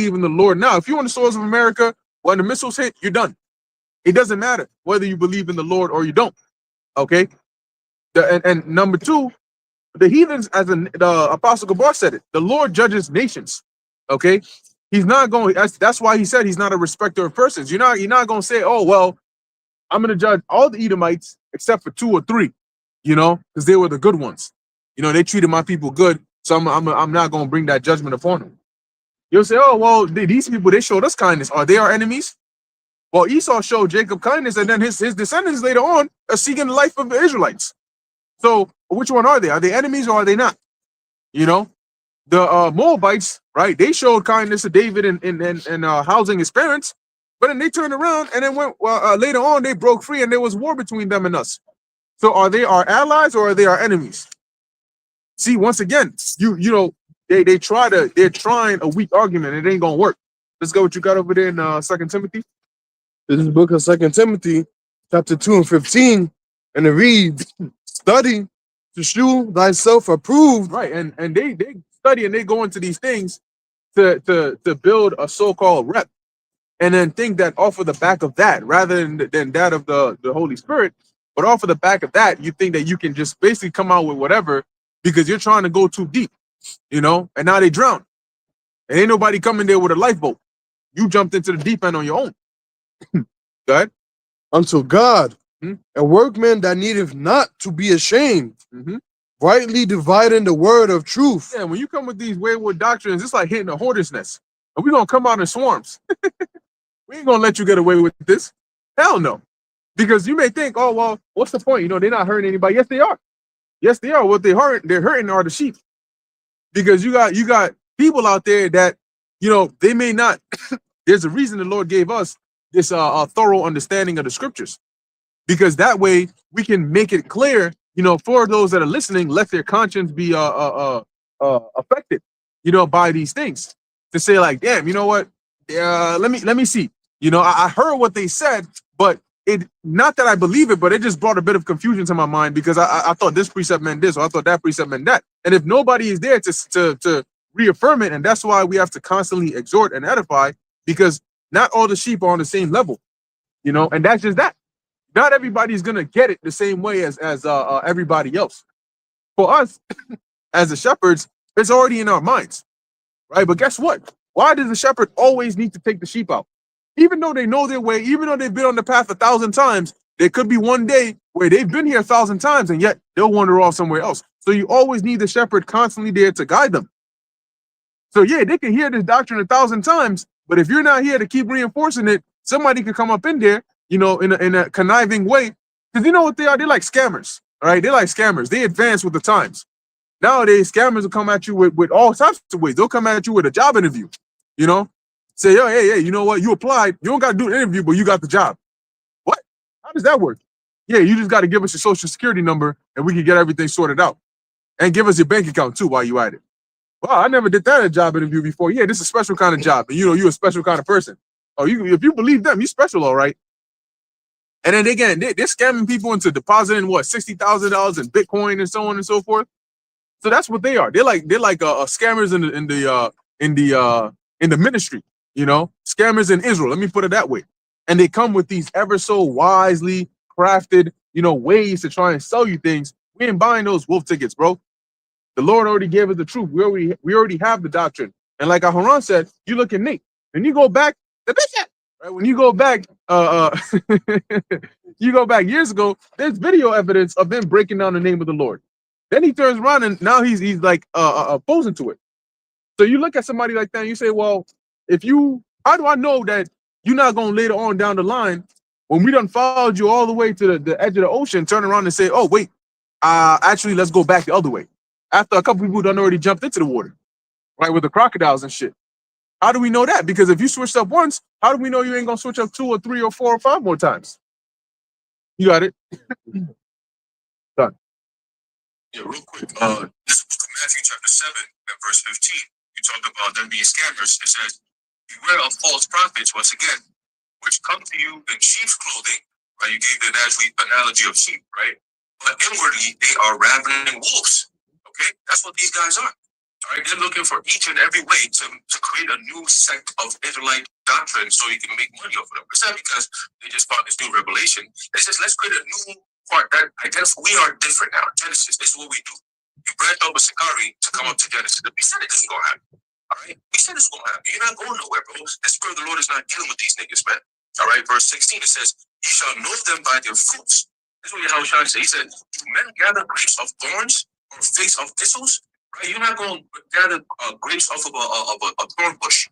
believe in the Lord now. If you're on the soils of America, when the missiles hit, you're done. It doesn't matter whether you believe in the Lord or you don't. Okay. And number two, the heathens, as the Apostle Gabar said it, the Lord judges nations. Okay. He's not going. That's why he said he's not a respecter of persons. You're not going to say, oh well, I'm going to judge all the Edomites except for 2 or 3, because they were the good ones. They treated my people good, so I'm not going to bring that judgment upon them. You'll say, oh well, these people, they showed us kindness. Are they our enemies? Well, Esau showed Jacob kindness, and then his descendants later on are seeking the life of the Israelites. So which one are they? Are they enemies or are they not? The Moabites, right? They showed kindness to David and housing his parents, but then they turned around and then went. Later on, they broke free, and there was war between them and us. So are they our allies or are they our enemies? See, once again, they're trying a weak argument. It ain't gonna work. Let's go. What you got over there in 2 Timothy? This is the book of 2 Timothy, chapter 2 and 15, and it reads, "Study to shew thyself approved." Right, and they study and they go into these things to build a so-called rep, and then think that off of the back of that, rather than that of the Holy Spirit, but off of the back of that, you think that you can just basically come out with whatever because you're trying to go too deep, and now they drown. And ain't nobody coming there with a lifeboat. You jumped into the deep end on your own. Go ahead. Unto God, a workman that needeth not to be ashamed, rightly dividing the word of truth. Yeah, when you come with these wayward doctrines, it's like hitting a hornet's nest. And we're going to come out in swarms. We ain't going to let you get away with this. Hell no. Because you may think, oh, well, what's the point? They're not hurting anybody. Yes, they are. Yes, they are. What they're hurting are the sheep. Because you got people out there that, they may not. There's a reason the Lord gave us this thorough understanding of the scriptures. Because that way we can make it clear, for those that are listening, let their conscience be affected, by these things. To say like, damn, you know what? Let me see. I heard what they said, but it not that I believe it, but it just brought a bit of confusion to my mind because I thought this precept meant this, or I thought that precept meant that. And if nobody is there to reaffirm it, and that's why we have to constantly exhort and edify, because not all the sheep are on the same level, and that's just that. Not everybody's gonna get it the same way as everybody else. For us, as the shepherds, it's already in our minds, right? But guess what? Why does the shepherd always need to take the sheep out? Even though they know their way, even though they've been on the path 1,000 times, there could be one day where they've been here 1,000 times and yet they'll wander off somewhere else. So you always need the shepherd constantly there to guide them. So yeah, they can hear this doctrine 1,000 times, but if you're not here to keep reinforcing it, somebody could come up in there, in a conniving way. Because you know what they are? They're like scammers, all right? They're like scammers. They advance with the times. Nowadays, scammers will come at you with all types of ways. They'll come at you with a job interview, Say, yo, hey, you know what? You applied. You don't got to do an interview, but you got the job. What? How does that work? Yeah, you just got to give us your social security number and we can get everything sorted out. And give us your bank account too while you at it. Wow, I never did that in a job interview before. Yeah, this is a special kind of job. And you're a special kind of person. Oh, if you believe them, you're special, all right. And then again, they're scamming people into depositing $60,000 in Bitcoin and so on and so forth. So that's what they are. They're like scammers in the ministry. Scammers in Israel. Let me put it that way. And they come with these ever so wisely crafted, ways to try and sell you things. We ain't buying those wolf tickets, bro. The Lord already gave us the truth. We already have the doctrine. And like Aharon said, you look at Nate. When you go back, the bishop, right? When you go back, you go back years ago, there's video evidence of them breaking down the name of the Lord. Then he turns around and now he's like opposing to it. So you look at somebody like that and you say, well, how do I know that you're not going to later on down the line, when we done followed you all the way to the edge of the ocean, turn around and say, oh, wait, actually, let's go back the other way. After a couple people done already jumped into the water, right, with the crocodiles and shit. How do we know that? Because if you switched up once, how do we know you ain't going to switch up 2 or 3 or 4 or 5 more times? You got it. Done. Yeah, real quick. This is Matthew chapter 7 and verse 15. You talk about them being scammers. It says, beware of false prophets, once again, which come to you in sheep's clothing, right? You gave the analogy of sheep, right? But inwardly, they are ravening wolves, okay? That's what these guys are. All right, they're looking for each and every way to create a new sect of Israelite doctrine so you can make money off of them. It's not because they just found this new revelation. It's just let's create a new part that identifies we are different now. Genesis, this is what we do. You branch over Sakari to come up to Genesis. We said it isn't gonna happen. All right, we said it's gonna happen. You're not going nowhere, bro. The Spirit of the Lord is not dealing with these niggas, man. All right, verse 16 it says, "You shall know them by their fruits." This is what Yahushua said. He said, "Do men gather grapes of thorns or figs of thistles?" Right? You're not going to gather grapes off of a thorn bush.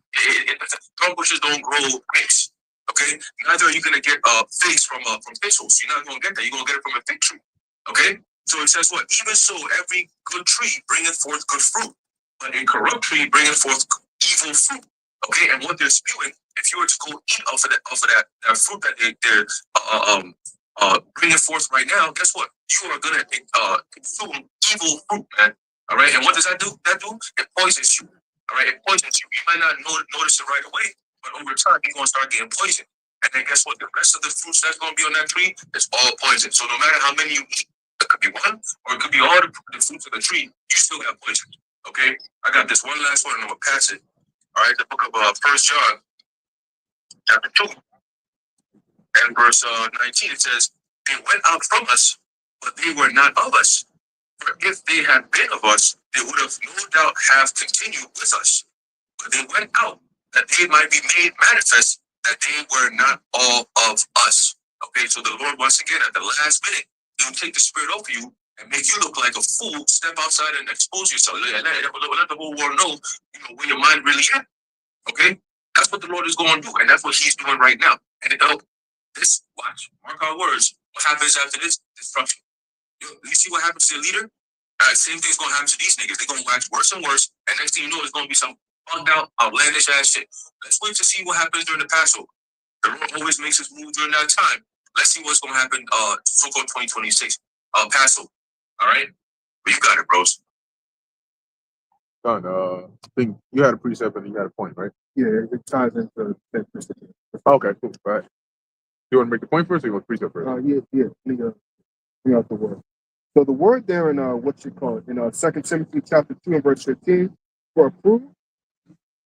Thorn bushes don't grow grapes. Okay. Neither are you going to get figs from thistles. You're not going to get that. You're going to get it from a fig tree. Okay. So it says what? Even so, every good tree bringeth forth good fruit, but a corrupt tree bringeth forth evil fruit. Okay. And what they're spewing, if you were to go eat off of that fruit that they're bringing forth right now, guess what? You are going to consume evil fruit, man. All right, and what does that do? It poisons you. All right, it poisons you. You might not notice it right away, but over time you're gonna start getting poisoned. And then guess what? The rest of the fruits that's gonna be on that tree is all poison. So no matter how many you eat, it could be one, or it could be all the fruits of the tree. You still got poison. Okay, I got this one last one, and I'm gonna pass it. All right, the book of 1 John, chapter 2, and verse 19. It says, "They went out from us, but they were not of us. For if they had been of us, they would have no doubt have continued with us. But they went out that they might be made manifest that they were not all of us." Okay, so the Lord once again at the last minute, He'll take the Spirit over you and make you look like a fool. Step outside and expose yourself. Let the whole world know, where your mind really at. Okay, that's what the Lord is going to do, and that's what He's doing right now. And watch, mark our words. What happens after this? Destruction. You see what happens to the leader? Same thing's gonna happen to these niggas. They're gonna wax worse and worse, and next thing you know, it's gonna be some bugged out, outlandish ass shit. Let's wait to see what happens during the Passover. The Lord always makes us move during that time. Let's see what's gonna happen. So-called 2026 Passover. All right, but you got it, bros. Done. I think you had a precept and you had a point, right? Yeah, it ties into that precept. Okay, cool. All right. You want to make the point first, or you want precept first? Yeah. Bring out the word. So the word there in what you call it in 2 Timothy chapter 2 and verse 15 for approve.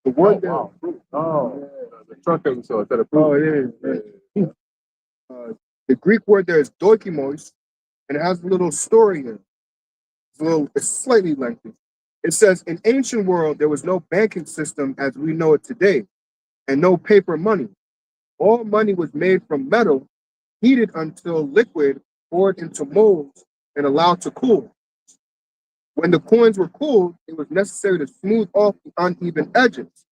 The word there. Wow. The truck that we saw instead of approve. Yeah. The Greek word there is doikimos, and it has a little story in it. It's slightly lengthy. It says, in ancient world, there was no banking system as we know it today, and no paper money. All money was made from metal, heated until liquid, poured into molds, and allowed to cool. When the coins were cooled, it was necessary to smooth off the uneven edges.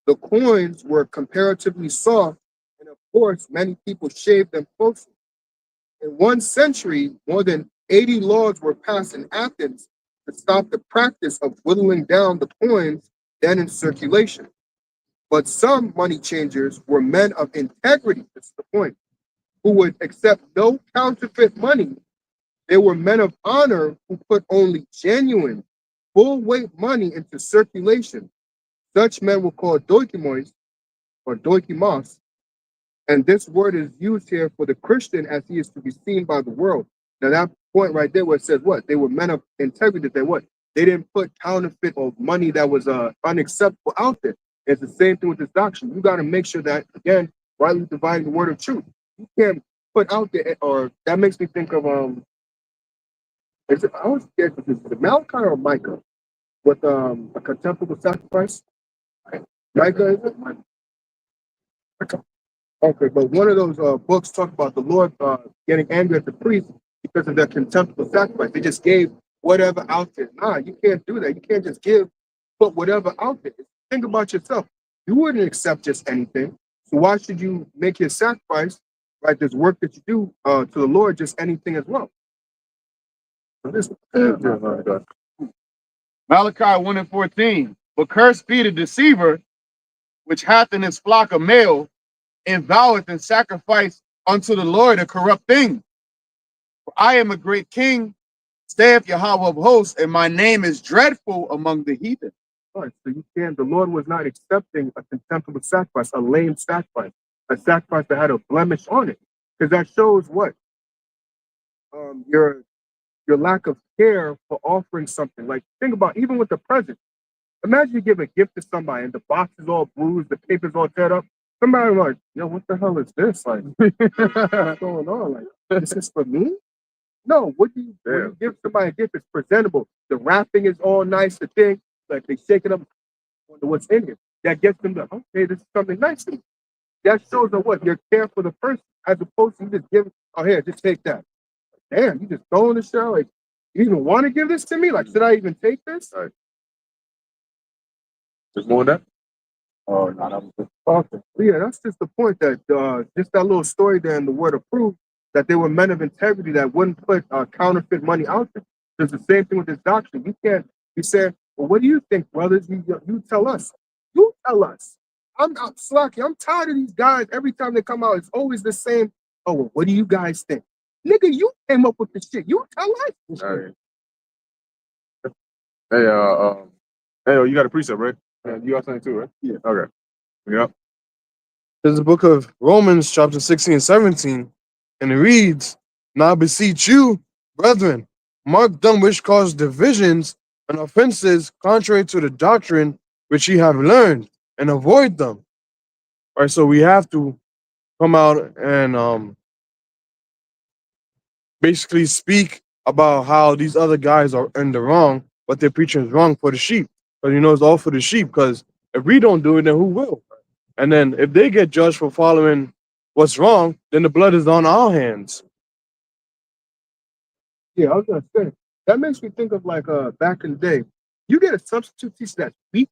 The coins were comparatively soft, and of course, many people shaved them closely. In 1 century, more than 80 laws were passed in Athens to stop the practice of whittling down the coins then in circulation. But some money changers were men of integrity, that's the point, who would accept no counterfeit money. They were men of honor who put only genuine, full-weight money into circulation. Such men were called doikimos, or doikimos, and this word is used here for the Christian as he is to be seen by the world. Now that point right there where it says what? They were men of integrity. They didn't put counterfeit or money that was unacceptable out there. It's the same thing with this doctrine. You got to make sure that, again, rightly dividing the word of truth. You can't put out there, or that makes me think of I was scared of this. Is it Malachi or Micah with a contemptible sacrifice? Micah, is it? Micah. Okay, but one of those books talk about the Lord getting angry at the priests because of their contemptible sacrifice. They just gave whatever out there. Nah, you can't do that. You can't just put whatever out there. Think about yourself. You wouldn't accept just anything. So why should you make your sacrifice, right? This work that you do to the Lord, just anything as well. So this, Malachi 1 and 14. But cursed be the deceiver, which hath in his flock a male, and voweth and sacrifice unto the Lord a corrupt thing. For I am a great king, saith Yahweh of hosts, and my name is dreadful among the heathen. Right, so you can't. The Lord was not accepting a contemptible sacrifice, a lame sacrifice, a sacrifice that had a blemish on it, because that shows what your lack of care for offering something. Like think about even with the present. Imagine you give a gift to somebody and the box is all bruised, the paper's all teared up. Somebody like, yo, what the hell is this? Like, what's going on? Like, this is for me? No, when you give somebody a gift, it's presentable. The wrapping is all nice, the thing, like they shake it up, wonder what's in it. That gets them to, okay, this is something nice to me. That shows them what? Your care for the person, as opposed to you just give, oh, here, just take that. Damn, you just throwing the show. Like, you even want to give this to me? Like, should I even take this? Right. There's more than that? Oh, no, that was just talking. Yeah, that's just the point that just that little story there in the word of proof that they were men of integrity that wouldn't put counterfeit money out there. There's the same thing with this doctrine. You can't be saying, well, what do you think, brothers? You tell us. You tell us. I'm Slacky. I'm tired of these guys. Every time they come out, it's always the same. Oh, well, what do you guys think? Nigga, you came up with the shit. You tell us. All right. Hey, you got a precept, right? You got something too, right? Yeah. Okay. Yep. There's the book of Romans, chapter 16 and 17, and it reads, Now I beseech you, brethren, mark them which cause divisions and offenses contrary to the doctrine which ye have learned, and avoid them. All right, so we have to come out and basically speak about how these other guys are in the wrong, but they're preaching is wrong for the sheep. But it's all for the sheep, because if we don't do it, then who will? And then if they get judged for following what's wrong, then the blood is on our hands. Yeah, I was gonna say that makes me think of like back in the day. You get a substitute teacher that's weak,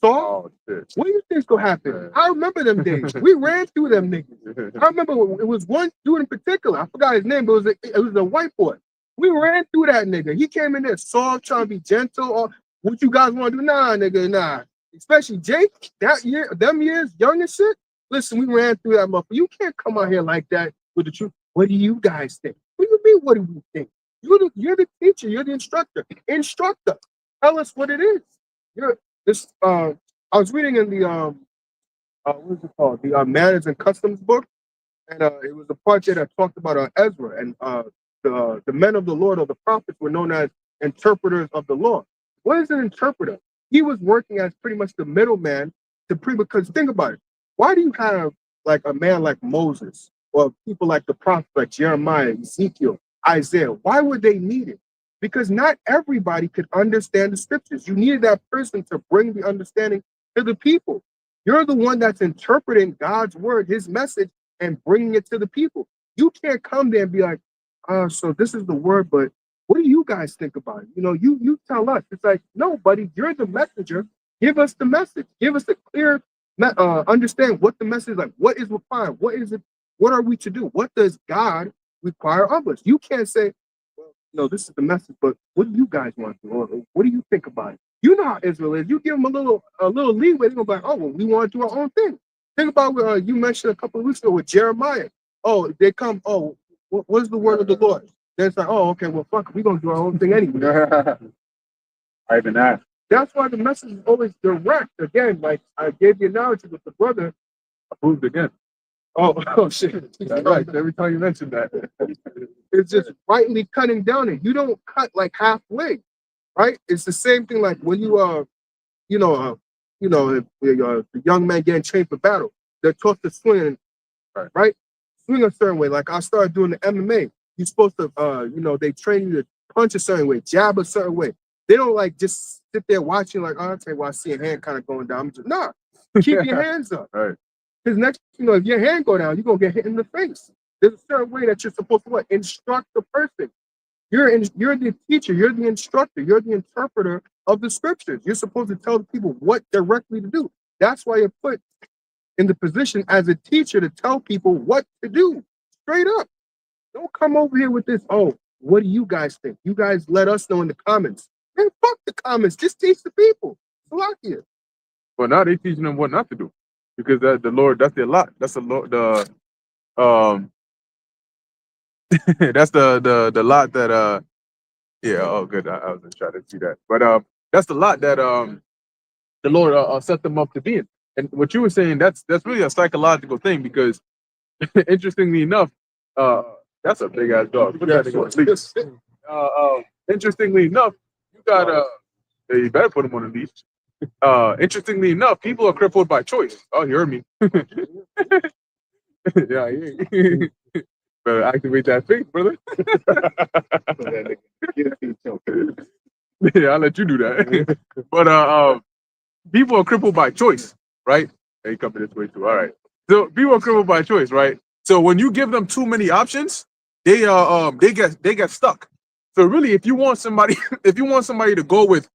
soft. Oh, shit. What do you think's gonna happen? I remember them days. We ran through them niggas. I remember it was one dude in particular. I forgot his name, but it was a white boy. We ran through that nigga. He came in there soft, trying to be gentle. Or what you guys want to do? Nah, nigga, nah. Especially Jake, them years, young and shit. Listen, we ran through that motherfucker. You can't come out here like that with the truth. What do you guys think? What do you mean? What do we think? You're the teacher. You're the instructor. Instructor, tell us what it is. I was reading in the what is it called? The Manners and Customs book, and it was a part there that talked about Ezra and the men of the Lord or the prophets were known as interpreters of the law. What is an interpreter? He was working as pretty much the middleman because think about it. Why do you have like a man like Moses or people like the prophets like Jeremiah, Ezekiel, Isaiah? Why would they need it? Because not everybody could understand the scriptures. You needed that person to bring the understanding to the people. You're the one that's interpreting God's word, his message, and bringing it to the people. You can't come there and be like, so this is the word, but what do you guys think about it? You tell us. It's like, no, buddy, you're the messenger. Give us the message. Give us a clear understand what the message is like. What is required? What is it? What are we to do? What does God require of us? You can't say, well, no, this is the message, but what do you guys want to do? Or what do you think about it? You know how Israel is. You give them a little leeway. They're gonna be like, oh, well, we want to do our own thing. Think about what you mentioned a couple of weeks ago with Jeremiah. Oh, they come. Oh, what is the word of the Lord? Then it's like, oh, okay, well, fuck, we're gonna do our own thing anyway. I even asked. That's why the message is always direct. Again, like I gave the analogy with the brother. Approved again. Oh shit. That's right. Every time you mention that. It's just rightly cutting down it. You don't cut like halfway, right? It's the same thing like when the young man getting trained for battle. They're taught to swing, right? Swing a certain way. Like I started doing the MMA. You're supposed to, they train you to punch a certain way, jab a certain way. They don't like just sit there watching like, oh, okay, well, I see a hand kind of going down. I'm just, nah, keep your hands up. Right. Because next, if your hand go down, you're going to get hit in the face. There's a certain way that you're supposed to instruct the person. You're the teacher, you're the instructor, you're the interpreter of the scriptures. You're supposed to tell the people what directly to do. That's why you're put in the position as a teacher to tell people what to do. Straight up. Don't come over here with this, oh, what do you guys think? You guys let us know in the comments. Man, fuck the comments. Just teach the people. Salakia. But now they teaching them what not to do. Because the Lord, that's their lot. That's the Lord, that's the lot that good. I was just trying to see that. But that's the lot that the Lord set them up to be in. And what you were saying, that's really a psychological thing because interestingly enough, that's a big ass dog. Put that thing on sleep. Interestingly enough, you got you better put him on a leash. Interestingly enough, people are crippled by choice. Oh, you heard me. Yeah, yeah. Better activate that faith, brother. Yeah, I'll let you do that. But people are crippled by choice, right? They come this way too. All right. So people are crippled by choice, right? So when you give them too many options, they get stuck. So really, if you want somebody, if you want somebody to go with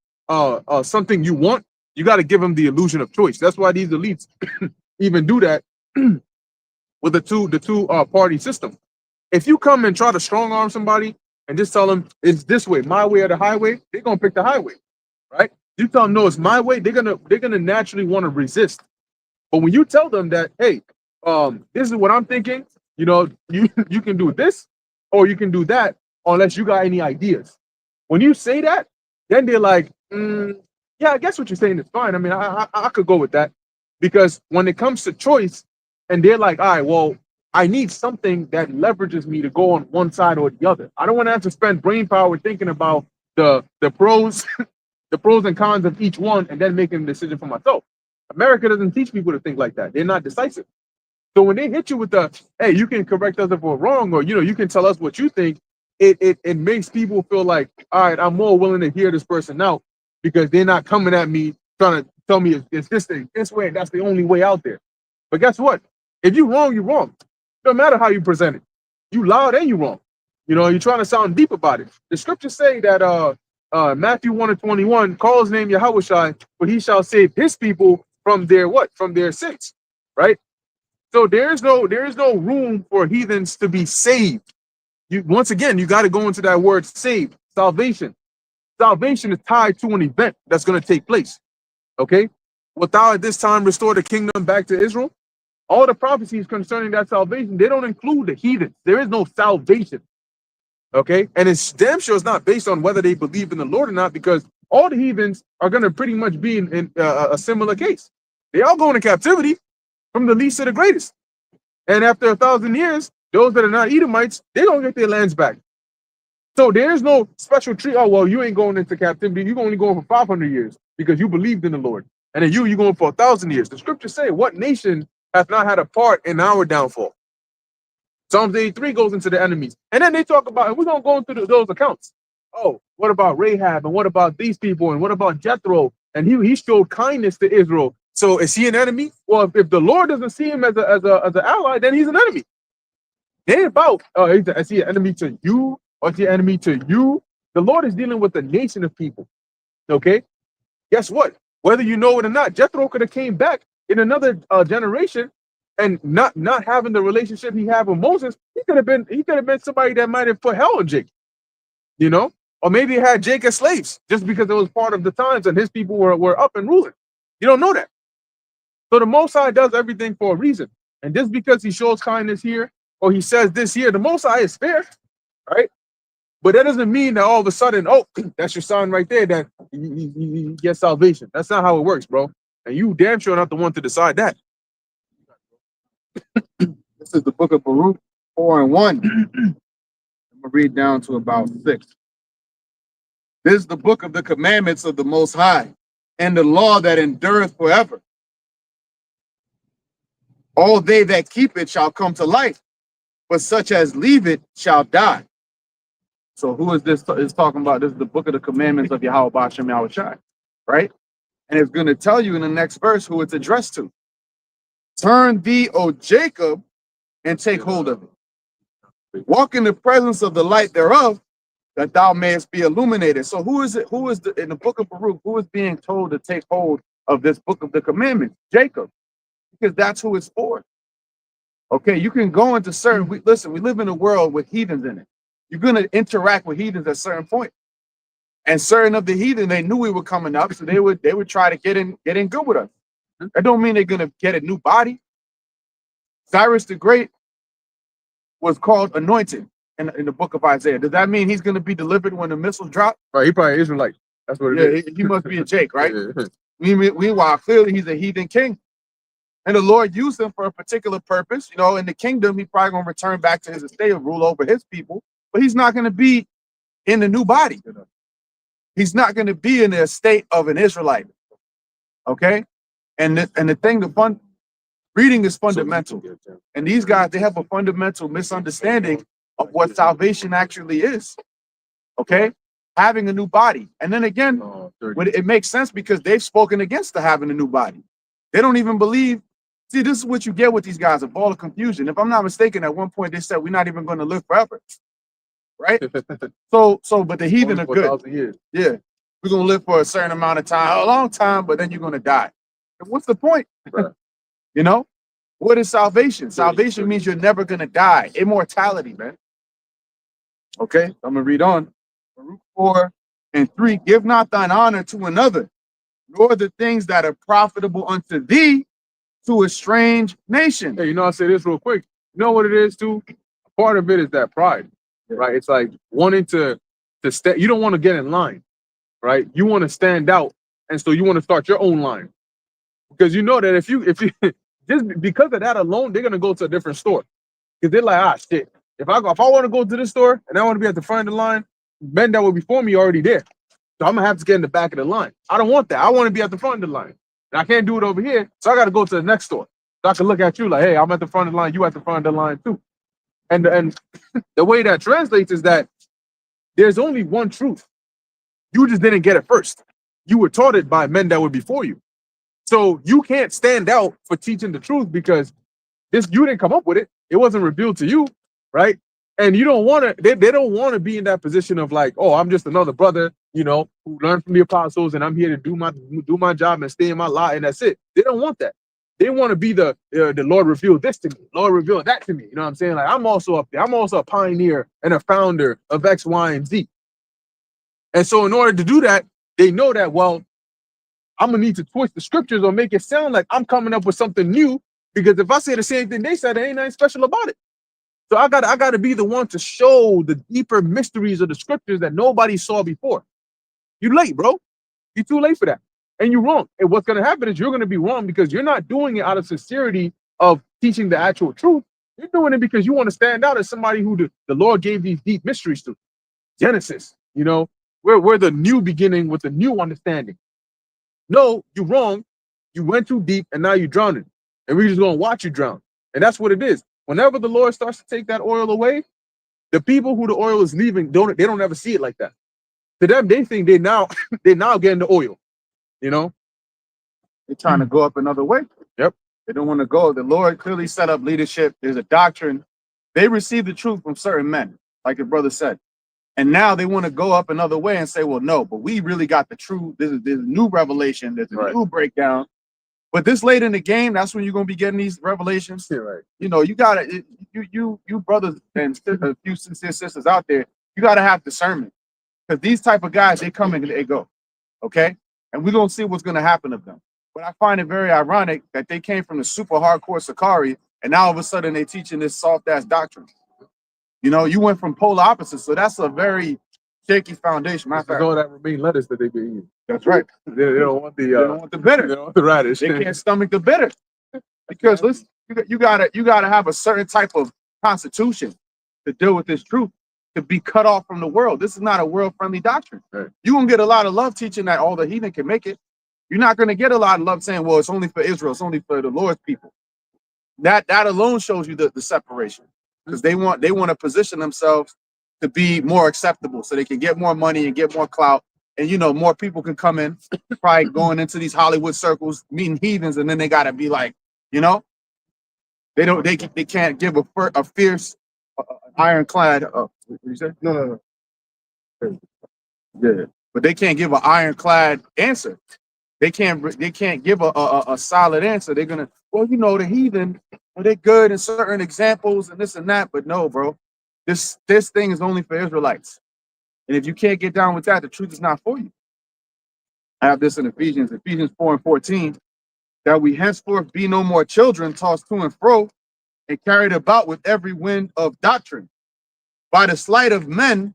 something you want, you got to give them the illusion of choice. That's why these elites even do that with the two party system. If you come and try to strong arm somebody and just tell them it's this way, my way or the highway, they're gonna pick the highway, right? You tell them no, it's my way, they're gonna naturally want to resist. But when you tell them that, hey, this is what I'm thinking, you know, you can do this or you can do that, unless you got any ideas. When you say that, then they're like, yeah, I guess what you're saying is fine. I mean, I could go with that, because when it comes to choice, and they're like, all right, well, I need something that leverages me to go on one side or the other. I don't want to have to spend brain power thinking about the pros, the pros and cons of each one, and then making a decision for myself. America doesn't teach people to think like that. They're not decisive. So when they hit you with the, hey, you can correct us if we're wrong, or you can tell us what you think, it makes people feel like, all right, I'm more willing to hear this person out, because they're not coming at me trying to tell me it's this thing, this way, that's the only way out there. But guess what? If you're wrong, you're wrong. No matter how you present it, you loud and you wrong. You're trying to sound deep about it. The scriptures say that Matthew 1:21, call his name Yahushua, but he shall save his people from their what? From their sins, right? So there is no room for heathens to be saved. Once again, you got to go into that word saved, salvation. Salvation is tied to an event that's going to take place. Okay? Wilt thou at this time restore the kingdom back to Israel? All the prophecies concerning that salvation, they don't include the heathens. There is no salvation. Okay? And it's damn sure it's not based on whether they believe in the Lord or not, because all the heathens are going to pretty much be in a similar case. They all go into captivity, from the least to the greatest. And after 1,000 years, those that are not Edomites, they're going to get their lands back. So there's no special treat. Oh, well, you ain't going into captivity. You're only going for 500 years because you believed in the Lord. And then you're going for 1,000 years. The scriptures say, what nation hath not had a part in our downfall? Psalms 83 goes into the enemies. And then they talk about, and we're going to go into those accounts. Oh, what about Rahab? And what about these people? And what about Jethro? And he showed kindness to Israel. So is he an enemy? Well, if the Lord doesn't see him as an ally, then he's an enemy. It ain't about, is he an enemy to you or is he an enemy to you? The Lord is dealing with a nation of people. Okay? Guess what? Whether you know it or not, Jethro could have came back in another generation, and not having the relationship he had with Moses, he could have been somebody that might have put hell on Jacob. Or maybe he had Jacob slaves just because it was part of the times and his people were up and ruling. You don't know that. So the Most High does everything for a reason. And just because he shows kindness here, or he says this here, the Most High is fair, right? But that doesn't mean that all of a sudden, oh, that's your son right there, that you get salvation. That's not how it works, bro. And you damn sure not the one to decide that. This is the book of Baruch 4:1. I'm going to read down to about 6. This is the book of the commandments of the Most High, and the law that endureth forever. All they that keep it shall come to life, but such as leave it shall die. So who is this is talking about? This is the book of the commandments of Yahweh Ba'ashem Yahushai, right? And it's going to tell you in the next verse who it's addressed to. Turn thee, O Jacob, and take hold of it. Walk in the presence of the light thereof, that thou mayest be illuminated. So who is it? In the book of Baruch, who is being told to take hold of this book of the commandments? Jacob, because that's who it's for. Okay, you can go into certain. We live in a world with heathens in it. You're going to interact with heathens at a certain point. And certain of the heathen, they knew we were coming up, so they would try to get in good with us. That don't mean they're going to get a new body. Cyrus the Great was called anointed in the book of Isaiah. Does that mean he's going to be delivered when the missiles drop? Right, he probably Israelite. That's what it is. He must be a Jake, right? Yeah. Meanwhile, clearly he's a heathen king. And the Lord used him for a particular purpose. In the kingdom, he's probably going to return back to his estate and rule over his people. But he's not going to be in the new body. He's not going to be in the estate of an Israelite. Okay, and the thing, reading is fundamental, and these guys, they have a fundamental misunderstanding of what salvation actually is. Okay, having a new body, and then again, it makes sense because they've spoken against the having a new body. They don't even believe. See, this is what you get with these guys, a ball of confusion. If I'm not mistaken, at one point they said we're not even going to live forever, right? So, but the heathen are good. Yeah, we're gonna live for a certain amount of time, a long time, but then you're gonna die. And what's the point? Right. You know, what is salvation? Salvation means you're never gonna die. Immortality, man. Okay, I'm gonna read on. Baruch 4:3. Give not thine honor to another, nor the things that are profitable unto thee to a strange nation. Hey, I'll say this real quick. You know what it is too? Part of it is that pride, right? It's like wanting to stay. You don't want to get in line, right? You want to stand out, and so you want to start your own line because you know that if you just because of that alone, they're gonna go to a different store because they're like, shit. If I want to go to this store and I want to be at the front of the line, men that were before me already there, so I'm gonna have to get in the back of the line. I don't want that. I want to be at the front of the line. And I can't do it over here, so I got to go to the next store. So I can look at you like, hey, I'm at the front of the line. You at the front of the line too. And the way that translates is that there's only one truth. You just didn't get it first. You were taught it by men that were before you. So you can't stand out for teaching the truth because you didn't come up with it. It wasn't revealed to you, right? And you don't want to. They don't want to be in that position of like, oh, I'm just another brother, who learned from the apostles, and I'm here to do my job and stay in my lot, and that's it. They don't want that. They want to be the Lord revealed this to me, Lord revealed that to me. You know what I'm saying? Like I'm also up there. I'm also a pioneer and a founder of X, Y, and Z. And so in order to do that, they know that, well, I'm gonna need to twist the scriptures or make it sound like I'm coming up with something new. Because if I say the same thing they said, there ain't nothing special about it. So I gotta be the one to show the deeper mysteries of the scriptures that nobody saw before. You late, bro. You're too late for that. And you're wrong. And what's gonna happen is you're gonna be wrong because you're not doing it out of sincerity of teaching the actual truth. You're doing it because you want to stand out as somebody who the Lord gave these deep mysteries to. Genesis, we're the new beginning with the new understanding. No, you're wrong. You went too deep and now you're drowning. And we're just gonna watch you drown. And that's what it is. Whenever the Lord starts to take that oil away, the people who the oil is leaving don't ever see it like that. To them, they think they're now getting the oil. They're trying to go up another way. Yep. They don't want to go. The Lord clearly set up leadership. There's a doctrine. They received the truth from certain men, like your brother said. And now they want to go up another way and say, well, no, but we really got the truth. There's a new revelation. There's a new breakdown. But this late in the game, that's when you're going to be getting these revelations. Yeah, right. You got to, you brothers and a few sincere sisters out there, you got to have discernment. Because these type of guys, they come and they go. Okay? And we're going to see what's going to happen to them. But I find it very ironic that they came from the super hardcore Sakari, and now all of a sudden they're teaching this soft-ass doctrine. You went from polar opposites, so that's a very shaky foundation. That's all that remain lettuce that they be eating. That's right. They don't want the they don't want the bitter. They don't want the radish. They can't stomach the bitter. Because listen, you gotta have a certain type of constitution to deal with this truth, to be cut off from the world. This is not a world-friendly doctrine. Right. You're gonna get a lot of love teaching that all the heathen can make it. You're not gonna get a lot of love saying, well, it's only for Israel, it's only for the Lord's people. That alone shows you the separation. Because they want to position themselves to be more acceptable so they can get more money and get more clout. And more people can come in, probably going into these Hollywood circles, meeting heathens, and then they gotta be like, they can't give a fierce, ironclad. What you say? No. Yeah, but they can't give an ironclad answer. They can't give a solid answer. They're gonna, the heathen, they're good in certain examples and this and that, but no, bro, this thing is only for Israelites. And if you can't get down with that, the truth is not for you. I have this in Ephesians 4:14, that we henceforth be no more children tossed to and fro and carried about with every wind of doctrine by the sleight of men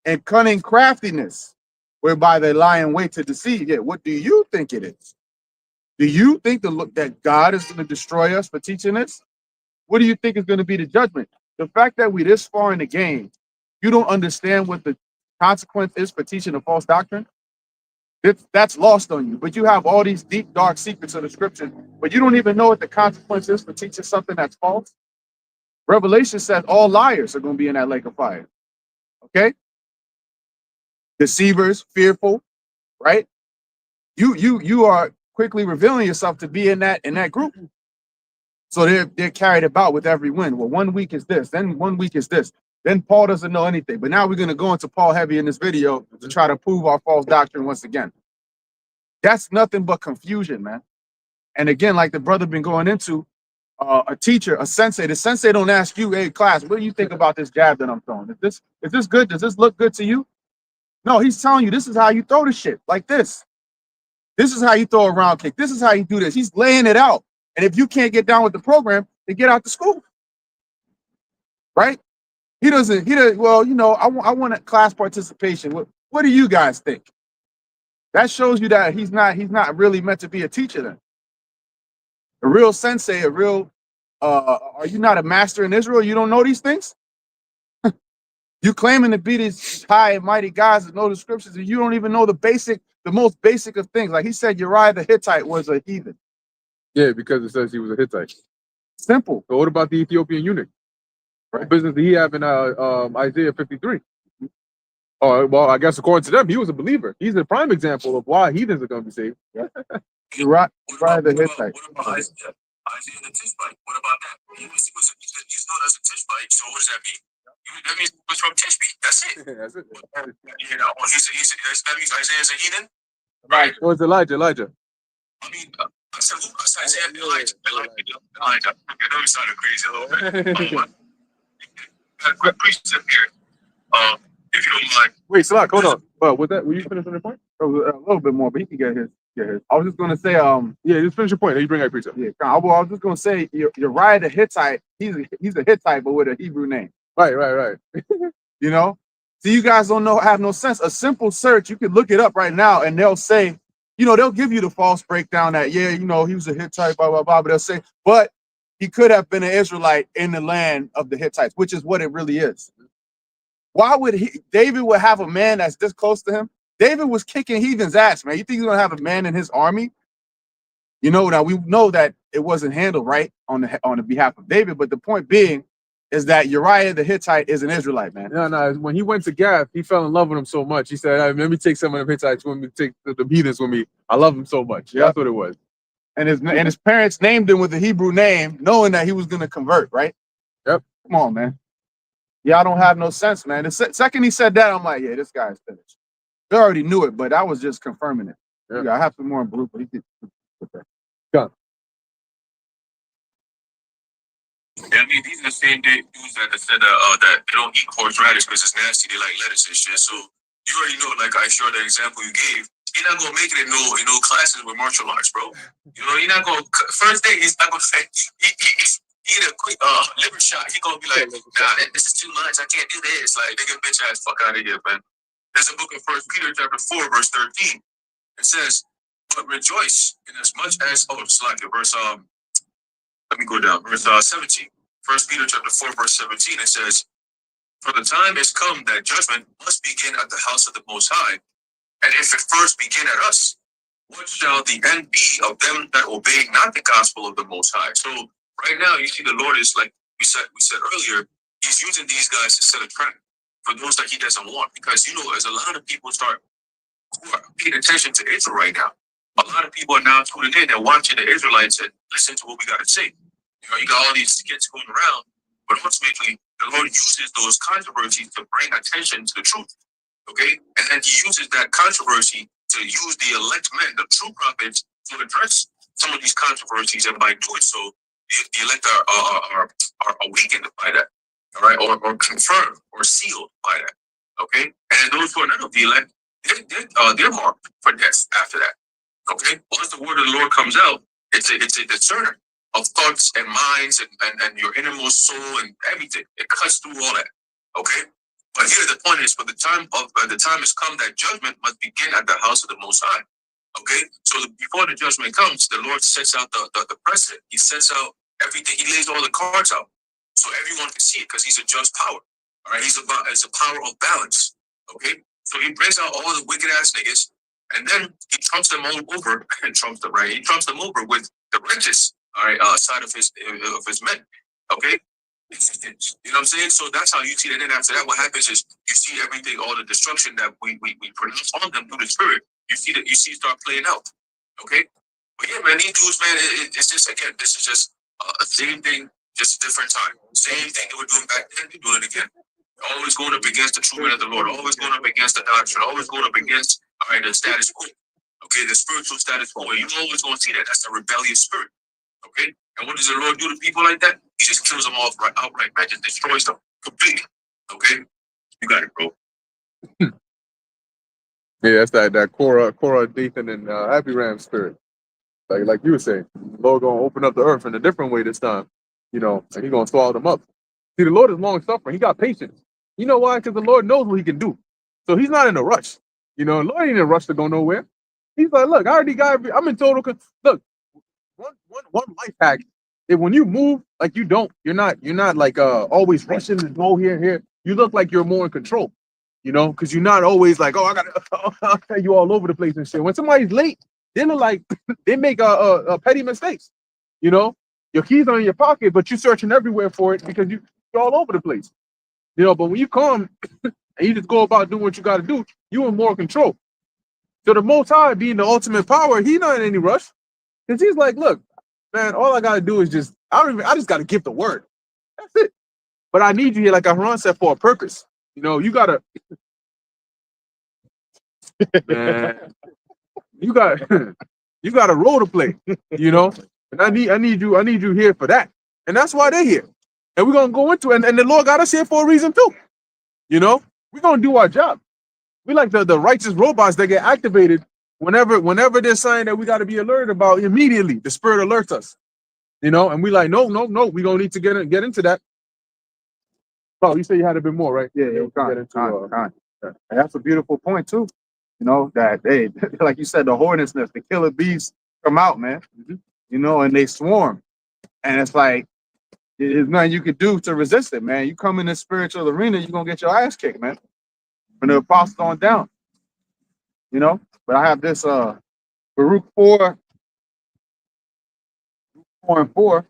and cunning craftiness, whereby they lie in wait to deceive. Yeah, what do you think it is? Do you think that God is going to destroy us for teaching this? What do you think is going to be the judgment? The fact that we're this far in the game, you don't understand what the consequence is for teaching a false doctrine? That's lost on you. But you have all these deep, dark secrets of the scriptures, but you don't even know what the consequence is for teaching something that's false. Revelation says all liars are going to be in that lake of fire. Okay? Deceivers, fearful, right? You are quickly revealing yourself to be in that group. So they're carried about with every wind. Well, 1 week is this, then 1 week is this. Then Paul doesn't know anything. But now we're going to go into Paul heavy in this video to try to prove our false doctrine once again. That's nothing but confusion, man. And again, like the brother been going into, a teacher, a sensei. The sensei don't ask you, hey, class, what do you think about this jab that I'm throwing? Is this good? Does this look good to you? No, he's telling you this is how you throw the shit, like this. This is how you throw a round kick. This is how you do this. He's laying it out. And if you can't get down with the program, then get out the school. Right? He doesn't, well, I want a class participation. What do you guys think? That shows you that he's not really meant to be a teacher then. A real sensei, are you not a master in Israel? You don't know these things? You claiming to be these high and mighty guys that know the scriptures, and you don't even know the most basic of things. Like he said, Uriah the Hittite was a heathen. Yeah, because it says he was a Hittite. Simple. So what about the Ethiopian eunuch? What business did he have in Isaiah 53? Oh, well, I guess according to them, he was a believer. He's a prime example of why heathens are going to be saved. Uriah the Hittite. What about Isaiah? Isaiah the Tishbite. What about that? He's known as a Tishbite. So what does that mean? That means he was from Tishbe. That's it. That's it. That means Isaiah's a heathen. Right. Or it's Elijah. I mean, I said Isaiah, Elijah. Let me sound crazy a little bit. Got a quick precept here. If you don't mind. Wait, Salak, hold on. But were you finished on your point? A little bit more, but he can get his. I was just gonna say, yeah, just finish your point. Then you bring out precept. yeah, I was just gonna say, Uriah the Hittite. He's a Hittite, but with a Hebrew name. Right. You know, so you guys have no sense. A simple search, you can look it up right now, and they'll say, they'll give you the false breakdown that he was a Hittite, blah blah blah. But they'll say, but he could have been an Israelite in the land of the Hittites, which is what it really is. Why would David would have a man that's this close to him? David was kicking heathens' ass, man. You think he's gonna have a man in his army? Now we know that it wasn't handled right on the behalf of David, but the point being is that Uriah the Hittite is an Israelite, man. No. When he went to Gath, he fell in love with him so much. He said, "Let me take some of the Hittites with me, take the heathens with me. I love him so much." Yep. That's what it was. And his parents named him with a Hebrew name, knowing that he was gonna convert, right? Yep. Come on, man. Yeah, I don't have no sense, man. The second he said that, I'm like, yeah, this guy's finished. They already knew it, but I was just confirming it. Yeah. I have some more in blue, but he did. Yeah, I mean, these are the same dudes that said that they don't eat horseradish because it's nasty. They like lettuce and shit. So you already know, like I showed the example you gave. You're not gonna make it in no classes with martial arts, bro. You're not gonna first day. He's not gonna say he get a quick liver shot. He gonna be like, nah, this is too much. I can't do this. Like, nigga, bitch ass, fuck out of here, man. There's a book of 1 Peter chapter 4 verse 13. It says, but rejoice in as much as it's like verse let me go down. Verse 17. 1 Peter chapter 4, verse 17, it says, for the time is come that judgment must begin at the house of the Most High. And if it first begin at us, what shall the end be of them that obey not the gospel of the Most High? So right now, you see the Lord is, like we said earlier, he's using these guys to set a trap for those that he doesn't want. Because, as a lot of people who are paying attention to Israel right now, a lot of people are now tuning in and watching the Israelites and listening to what we got to say. You got all these skits going around, but ultimately, the Lord uses those controversies to bring attention to the truth. Okay? And then he uses that controversy to use the elect men, the true prophets, to address some of these controversies. And by doing so, the elect are awakened by that, all right, or confirmed or sealed by that. Okay? And those who are not of the elect, they're marked for death after that. Okay? Once the word of the Lord comes out, it's a discerner of thoughts and minds and your innermost soul and everything. It cuts through all that. Okay? But here the point is, for the time has come that judgment must begin at the house of the Most High. Okay? So before the judgment comes, the Lord sets out the precedent. He sets out everything. He lays all the cards out so everyone can see it, because he's a just power. All right? It's a power of balance. Okay? So he brings out all the wicked ass niggas, And then he trumps them all over and trumps them, right? He trumps them over with the righteous, all right, side of his men. Okay? You know what I'm saying? So that's how you see that. Then after that, what happens is you see everything, all the destruction that we pronounce on them through the spirit. You see that, you see it start playing out. Okay? But yeah, man, these dudes, man, it's just, again, this is just a same thing, just a different time. Same thing they were doing back then, they're doing it again. Always going up against the true men of the Lord, always going up against the doctrine, always going up against, all right, the status quo. Okay, the spiritual status quo. And you're always going to see that. That's a rebellious spirit. Okay? And what does the Lord do to people like that? He just kills them off outright, man. Just destroys them completely. Okay? You got it, bro. Yeah, that's that Korah, Dathan, and Abiram spirit. Like you were saying, the Lord gonna open up the earth in a different way this time. You know, and He's gonna swallow them up. See, the Lord is long suffering. He got patience. You know why? Because the Lord knows what He can do. So He's not in a rush. You know, the Lord ain't in a rush to go nowhere. He's like, look, I already got. I'm in total. Look, one life hack. If when you move, like you're not like always rushing to go here. You look like you're more in control. You know, because you're not always like, oh, I gotta you all over the place and shit. When somebody's late, they look like they make a petty mistakes. You know, your keys are in your pocket, but you're searching everywhere for it because you're all over the place. You know, but when you come and you just go about doing what you got to do, you're in more control. So the Most High, being the ultimate power, He's not in any rush because He's like, look, man, all I got to do is I just got to give the word. That's it. But I need you here, like Aharon said, for a purpose. You know, you gotta, man, you got a role to play. You know, and I need you here for that, and that's why they're here. And we're gonna go into it, and the Lord got us here for a reason too. You know, we're gonna do our job. We like the righteous robots that get activated whenever there's something that we got to be alerted about. Immediately, the Spirit alerts us. You know, and we like, no, we gonna need to get into that. Oh, you said you had a bit more, right? Yeah, Yeah. And that's a beautiful point too. You know, that they, like you said, the hornet's nest, the killer bees come out, man. You know, and they swarm. And it's like, there's nothing you could do to resist it, man. You come in this spiritual arena, you're gonna get your ass kicked, man. From the apostles on down. You know? But I have this Baruch 4 and 4.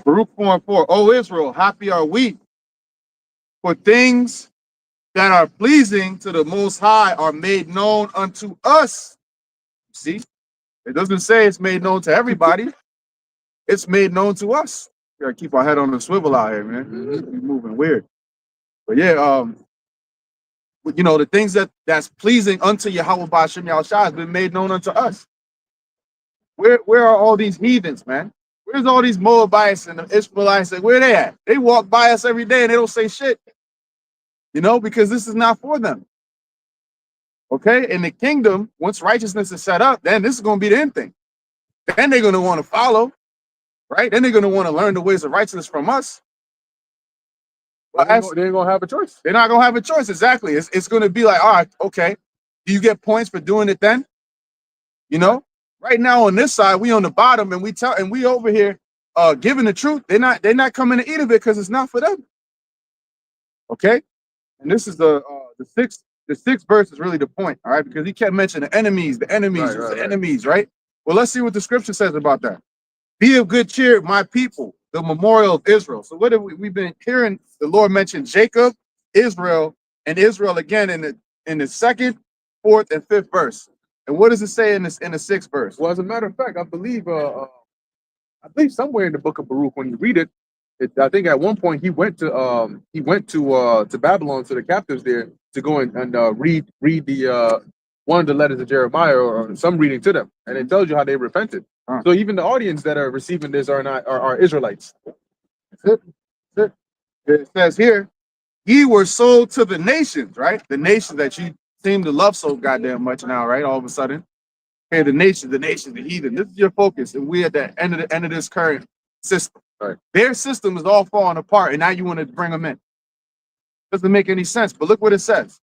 Baruch 4 and 4. O Israel, happy are we, for things that are pleasing to the Most High are made known unto us. See, it doesn't say it's made known to everybody. It's made known to us. We gotta keep our head on the swivel out here, man. We're moving weird. But yeah, you know, the things that's pleasing unto Yahweh Ba'ashem Yahushua has been made known unto us. Where are all these heathens, man? Where's all these Moabites and the Ishmaelites? Where they at? They walk by us every day and they don't say shit. You know, because this is not for them. Okay? In the kingdom, once righteousness is set up, then this is going to be the end thing. Then they're going to want to follow, right? Then they're going to want to learn the ways of righteousness from us. Well, they ain't going to have a choice. They're not going to have a choice. Exactly. It's going to be like, all right, okay. Do you get points for doing it then? You know? Right now on this side, we on the bottom and we over here giving the truth. They're not coming to eat of it because it's not for them. Okay? And this is the sixth verse is really the point, all right? Because he kept mentioning the enemies, enemies, right? Well, let's see what the scripture says about that. Be of good cheer, my people, the memorial of Israel. So what have we've been hearing the Lord mention Jacob, Israel, and Israel again in the second, fourth, and fifth verse. And what does it say in the sixth verse? Well, as a matter of fact, I believe somewhere in the book of Baruch, when you read it, I think at one point he went to Babylon, to the captives there, to go and read the one of the letters of Jeremiah or some reading to them, and it tells you how they repented. So even the audience that are receiving this are Israelites. That's it. It says here, ye were sold to the nations, right? The nations that you seem to love so goddamn much now, right? All of a sudden, hey, the nations, the heathen. This is your focus, and we at the end of this current system. Right. Their system is all falling apart, and now you want to bring them in. Doesn't make any sense. But look what it says: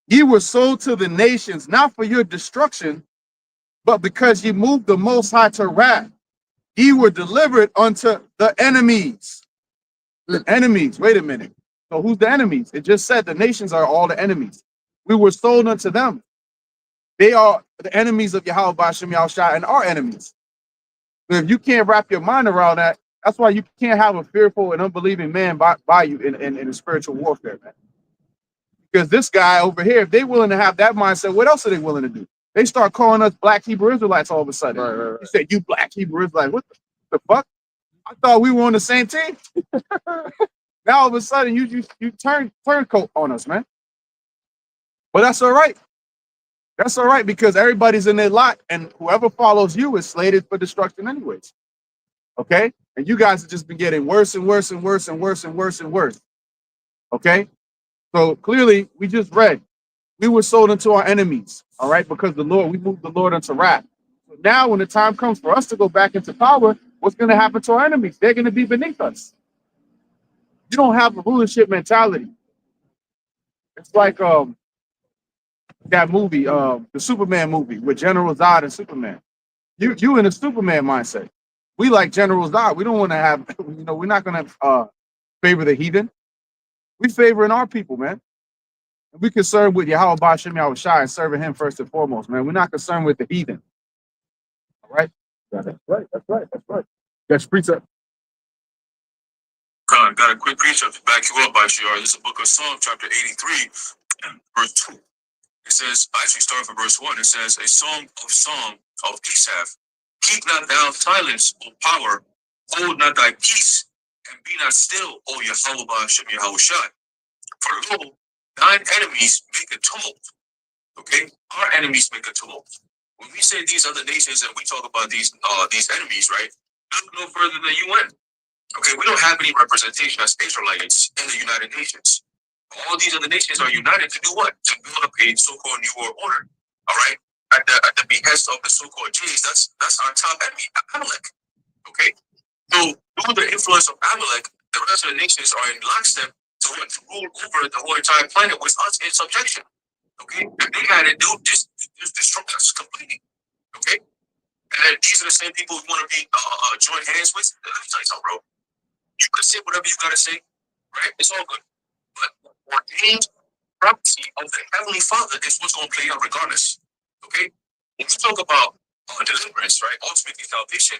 ye were sold to the nations, not for your destruction, but because ye moved the Most High to wrath. Ye were delivered unto the enemies. The enemies. Wait a minute. So who's the enemies? It just said the nations are all the enemies. We were sold unto them. They are the enemies of Yahweh Ba'ashem Yahushua and our enemies. And if you can't wrap your mind around that, that's why you can't have a fearful and unbelieving man by you in a spiritual warfare, man. Because this guy over here, if they're willing to have that mindset, what else are they willing to do? They start calling us black Hebrew Israelites all of a sudden. Right. You said, you black Hebrew Israelites. What the fuck? I thought we were on the same team. Now all of a sudden you turn turncoat on us, man. But that's all right. That's all right, because everybody's in their lot, and whoever follows you is slated for destruction anyways. Okay? And you guys have just been getting worse and worse and worse and worse and worse and worse. Okay? So clearly, we just read, we were sold unto our enemies, all right? Because we moved the Lord unto wrath. So now when the time comes for us to go back into power, what's going to happen to our enemies? They're going to be beneath us. You don't have a rulership mentality. It's like that movie, the Superman movie with General Zod and Superman. You in a Superman mindset. We like General Zod. We don't want to have, we're not going to favor the heathen. We favoring our people, man. We concerned with Yahweh Ba'ashem Yahushua and serving him first and foremost, man. We're not concerned with the heathen. All right? That's right. That's precept. Got a quick precept to back you up, Ashiar. This is the book of Psalm, chapter 83, verse 2. It says, actually starting from verse 1, it says, a song of Asaph. Keep not thou silence, O power, hold not thy peace, and be not still, O Yahweh Ba'ashem Yahushua. For lo, thine enemies make a tumult. Okay? Our enemies make a tumult. When we say these other nations and we talk about these enemies, right? Look no further than UN. Okay, we don't have any representation as Israelites in the United Nations. All these other nations are united to do what? To build up a so-called New World Order. All right? At the behest of the so-called Jays, that's our top enemy, Amalek. Okay? So through the influence of Amalek, the rest of the nations are in lockstep to rule over the whole entire planet with us in subjection. Okay? And they had it, they'll just destroy us completely. Okay? And then these are the same people who want to be join hands with. Let me tell you something, bro. You can say whatever you gotta say, right? It's all good. But ordained prophecy of the Heavenly Father is what's gonna play out regardless. Okay? When we talk about deliverance, right? Ultimately salvation,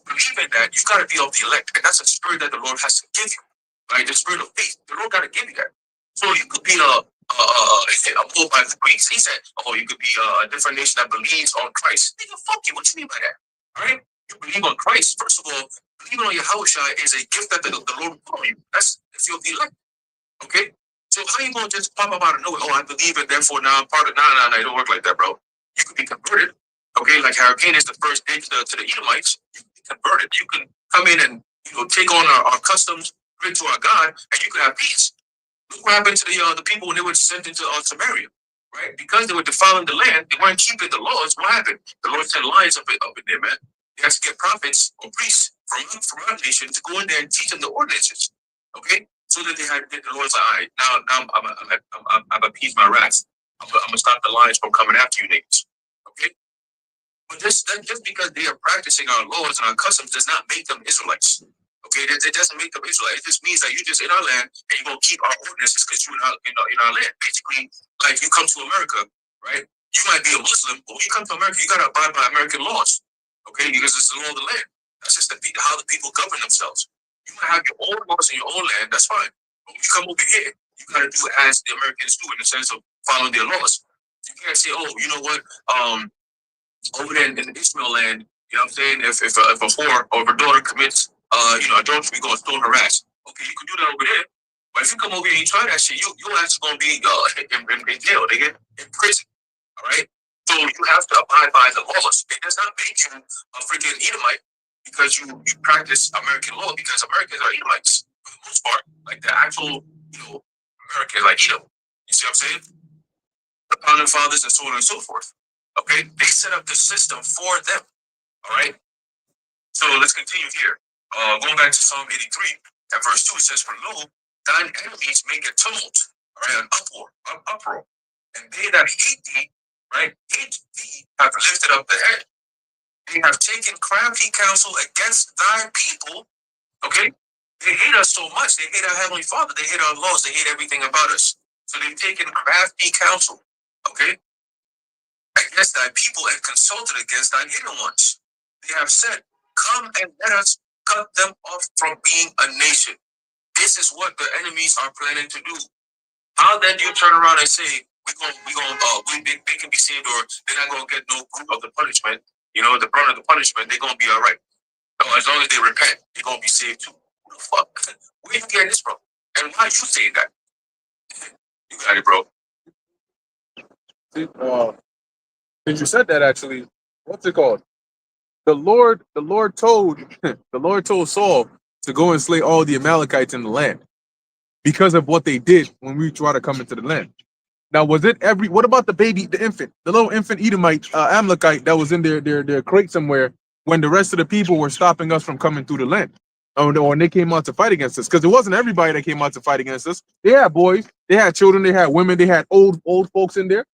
believe in that you've got to be of the elect, and that's a spirit that the Lord has to give you, right? The spirit of faith. The Lord got to give you that. So you could be a bull by the Greeks. He said, oh, you could be a different nation that believes on Christ. Nigga, fuck you. What you mean by that? All right? You believe on Christ. First of all, believing on Yahushua is a gift that the Lord will put on you. That's if you're the elect. Okay? So how you gonna just pop up out of nowhere? Oh, I believe it, therefore now I'm part of it. No, it don't work like that, bro. You could be converted. Okay, like Hurricane is the first day to the Edomites. You can be converted. You can come in and take on our customs, bring to our God, and you can have peace. Look what happened to the people when they were sent into Samaria, right? Because they were defiling the land, they weren't keeping the laws. What happened? The Lord sent lions up in there, man. They had to get prophets or priests from our nation to go in there and teach them the ordinances. Okay, so that they had the Lord's like, all right, now I've appeased my wrath. I'm gonna stop the lions from coming after you niggas. Okay. But just because they are practicing our laws and our customs does not make them Israelites. Okay, it doesn't make them Israelites. It just means that you're just in our land and you're gonna keep our ordinances because you're in our land. Basically, like you come to America, right? You might be a Muslim, but when you come to America, you gotta abide by American laws. Okay, because it's the law of the land. That's just how the people govern themselves. You might have your own laws in your own land, that's fine. But when you come over here, you gotta do as the Americans do in the sense of following their laws. You can't say, oh, you know what, over there in Ishmael land, you know what I'm saying? If a whore or if a daughter commits, adultery, we gonna stone her ass. Okay, you can do that over there. But if you come over here and you try that shit, you're actually gonna be in jail, nigga, in prison. All right. So you have to abide by the laws. It does not make you a freaking Edomite because you practice American law, because Americans are Edomites for the most part, like the actual Americans, like Edom. You see what I'm saying? The founding fathers and so on and so forth. Okay, they set up the system for them. All right. So let's continue here. Going back to Psalm 83 and verse 2, it says, "For lo, thine enemies make a tumult, all right, an uproar, and they that hate thee, right, hate thee, have lifted up the head. They have taken crafty counsel against thy people." Okay, they hate us so much. They hate our Heavenly Father. They hate our laws. They hate everything about us. So they've taken crafty counsel, okay, against thy people and consulted against thine hidden ones. They have said, come and let us cut them off from being a nation. This is what the enemies are planning to do. How then do you turn around and say, they can be saved, or they're not going to get no fruit of the punishment, you know, the brunt of the punishment, they're going to be all right. So as long as they repent, they're going to be saved too. Who the fuck? Where you getting this from? And why you say that? You got it, bro. See, since you said that, actually, what's it called? The Lord told the Lord told Saul to go and slay all the Amalekites in the land because of what they did when we try to come into the land. Now, was it what about the baby, the infant, the little infant Edomite, Amalekite that was in their crate somewhere when the rest of the people were stopping us from coming through the land? Or when they came out to fight against us? Because it wasn't everybody that came out to fight against us. They had boys, they had children, they had women, they had old folks in there.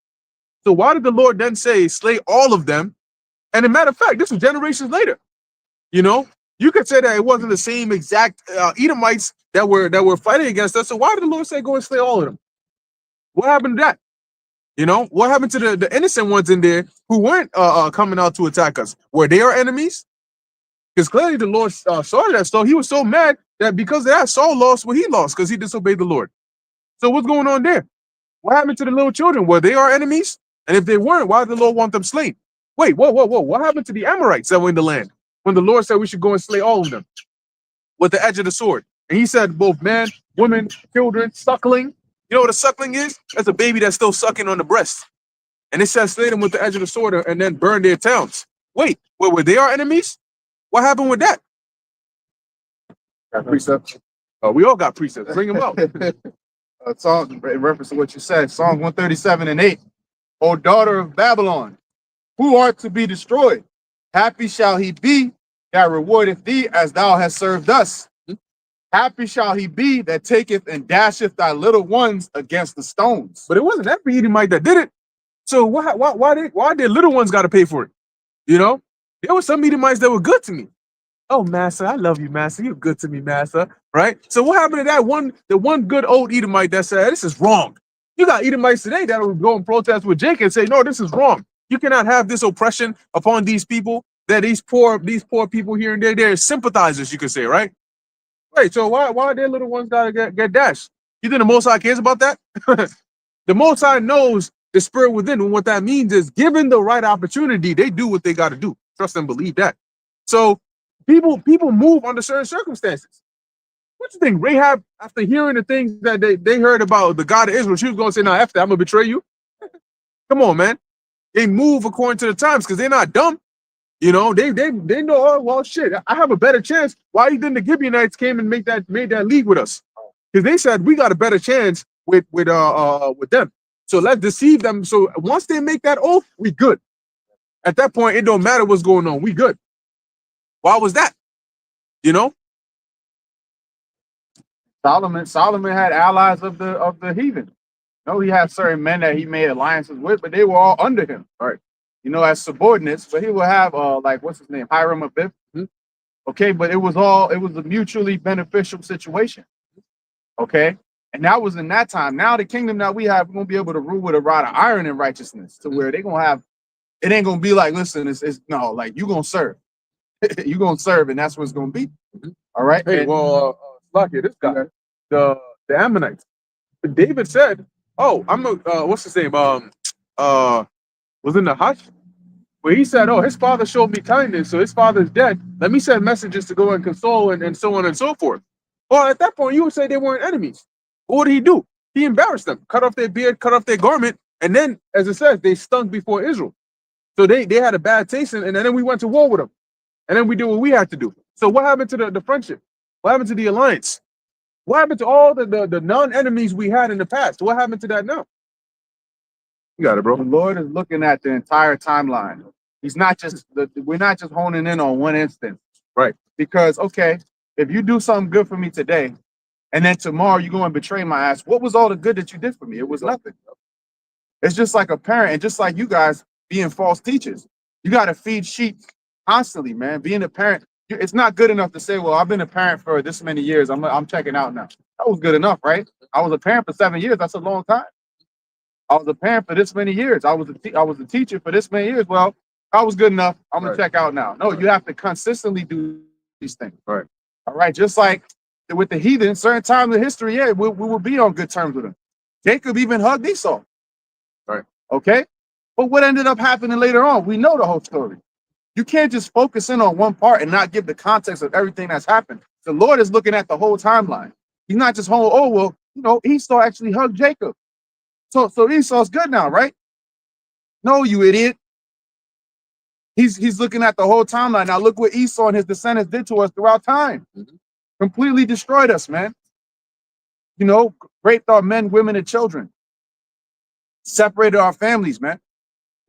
So why did the Lord then say, slay all of them? And as a matter of fact, this was generations later. You know, you could say that it wasn't the same exact Edomites that were fighting against us. So why did the Lord say, go and slay all of them? What happened to that? You know, what happened to the innocent ones in there who weren't coming out to attack us? Were they our enemies? Because clearly the Lord saw that. So he was so mad that because of that, Saul lost what he lost because he disobeyed the Lord. So what's going on there? What happened to the little children? Were they our enemies? And if they weren't, why did the Lord want them slain? Wait, whoa. What happened to the Amorites that were in the land when the Lord said we should go and slay all of them with the edge of the sword? And he said both man, women, children, suckling. You know what a suckling is? That's a baby that's still sucking on the breast. And it says slay them with the edge of the sword and then burn their towns. Wait, were they our enemies? What happened with that? Got precepts. Oh, we all got precepts. Bring them out. Psalm, in reference to what you said, Psalm 137:8. O daughter of Babylon, who art to be destroyed, happy shall he be that rewardeth thee as thou hast served us. Happy shall he be that taketh and dasheth thy little ones against the stones. But it wasn't every Edomite that did it. So why did little ones got to pay for it? You know, there were some Edomites that were good to me. Oh, Master, I love you, Master. You're good to me, Master. Right? So what happened to the one good old Edomite that said, this is wrong? You got Edomites today that will go and protest with Jake and say, no, this is wrong. You cannot have this oppression upon these people, that these poor people here and there, they're sympathizers, you could say, right? Right. So why are their little ones gotta get dashed? You think the Most High cares about that? The Most High knows the spirit within, and what that means is, given the right opportunity, they do what they got to do. Trust and believe that. So people move under certain circumstances. What you think? Rahab, after hearing the things that they heard about the God of Israel, she was going to say, "Now, after I'm gonna betray you." Come on, man. They move according to the times because they're not dumb. You know, they know. Oh well, shit. I have a better chance. Why didn't the Gibeonites came and made that league with us? Because they said we got a better chance with them. So let's deceive them. So once they make that oath, we good. At that point, it don't matter what's going on. We good. Why was that? You know, Solomon had allies of the heathen. No, he had certain men that he made alliances with, but they were all under him. Right. You know, as subordinates, but he will have like what's his name, Hiram Abiff. Okay, but it was a mutually beneficial situation. Okay, and that was in that time. Now the kingdom that we have, we're gonna be able to rule with a rod of iron in righteousness, to where they're gonna have. It ain't gonna be like, listen, it's no, like you gonna serve, you gonna serve, and that's what it's gonna be. All right. hey, And, Lucky, this guy, the Ammonites. David said, "Oh, I'm a what's his name? Was in the Hush." Where he said, oh, his father showed me kindness, so his father's dead. Let me send messages to go and console and so on and so forth. Well, at that point, you would say they weren't enemies. What did he do? He embarrassed them, cut off their beard, cut off their garment, and then, as it says, they stunk before Israel. So they had a bad taste, and then we went to war with them. And then we did what we had to do. So what happened to the friendship? What happened to the alliance? What happened to all the non-enemies we had in the past? What happened to that now? You got it, bro. the Lord is looking at the entire timeline. He's not just we're not just honing in on one instance, right? Because okay, if you do something good for me today, and then tomorrow you go and betray my ass, what was all the good that you did for me? It was nothing. It's just like a parent, and just like you guys being false teachers. You got to feed sheep constantly, man. Being a parent, It's not good enough to say, well, I've been a parent for this many years. I'm checking out now. That was good enough, right? I was a parent for 7 years. That's a long time. I was a parent for this many years. I was a teacher for this many years. Well, I was good enough. I'm gonna check out now. No, you have to consistently do these things. Right. All right. Just like with the heathen, certain times in history, yeah, we will be on good terms with them. Jacob even hugged Esau. Right. Okay. But what ended up happening later on? We know the whole story. You can't just focus in on one part and not give the context of everything that's happened. The Lord is looking at the whole timeline. He's not just Esau actually hugged Jacob. So Esau's good now, right? No, you idiot. He's looking at the whole timeline. Now look what Esau and his descendants did to us throughout time. Completely destroyed us, man. Raped our men, women, and children. Separated our families, man.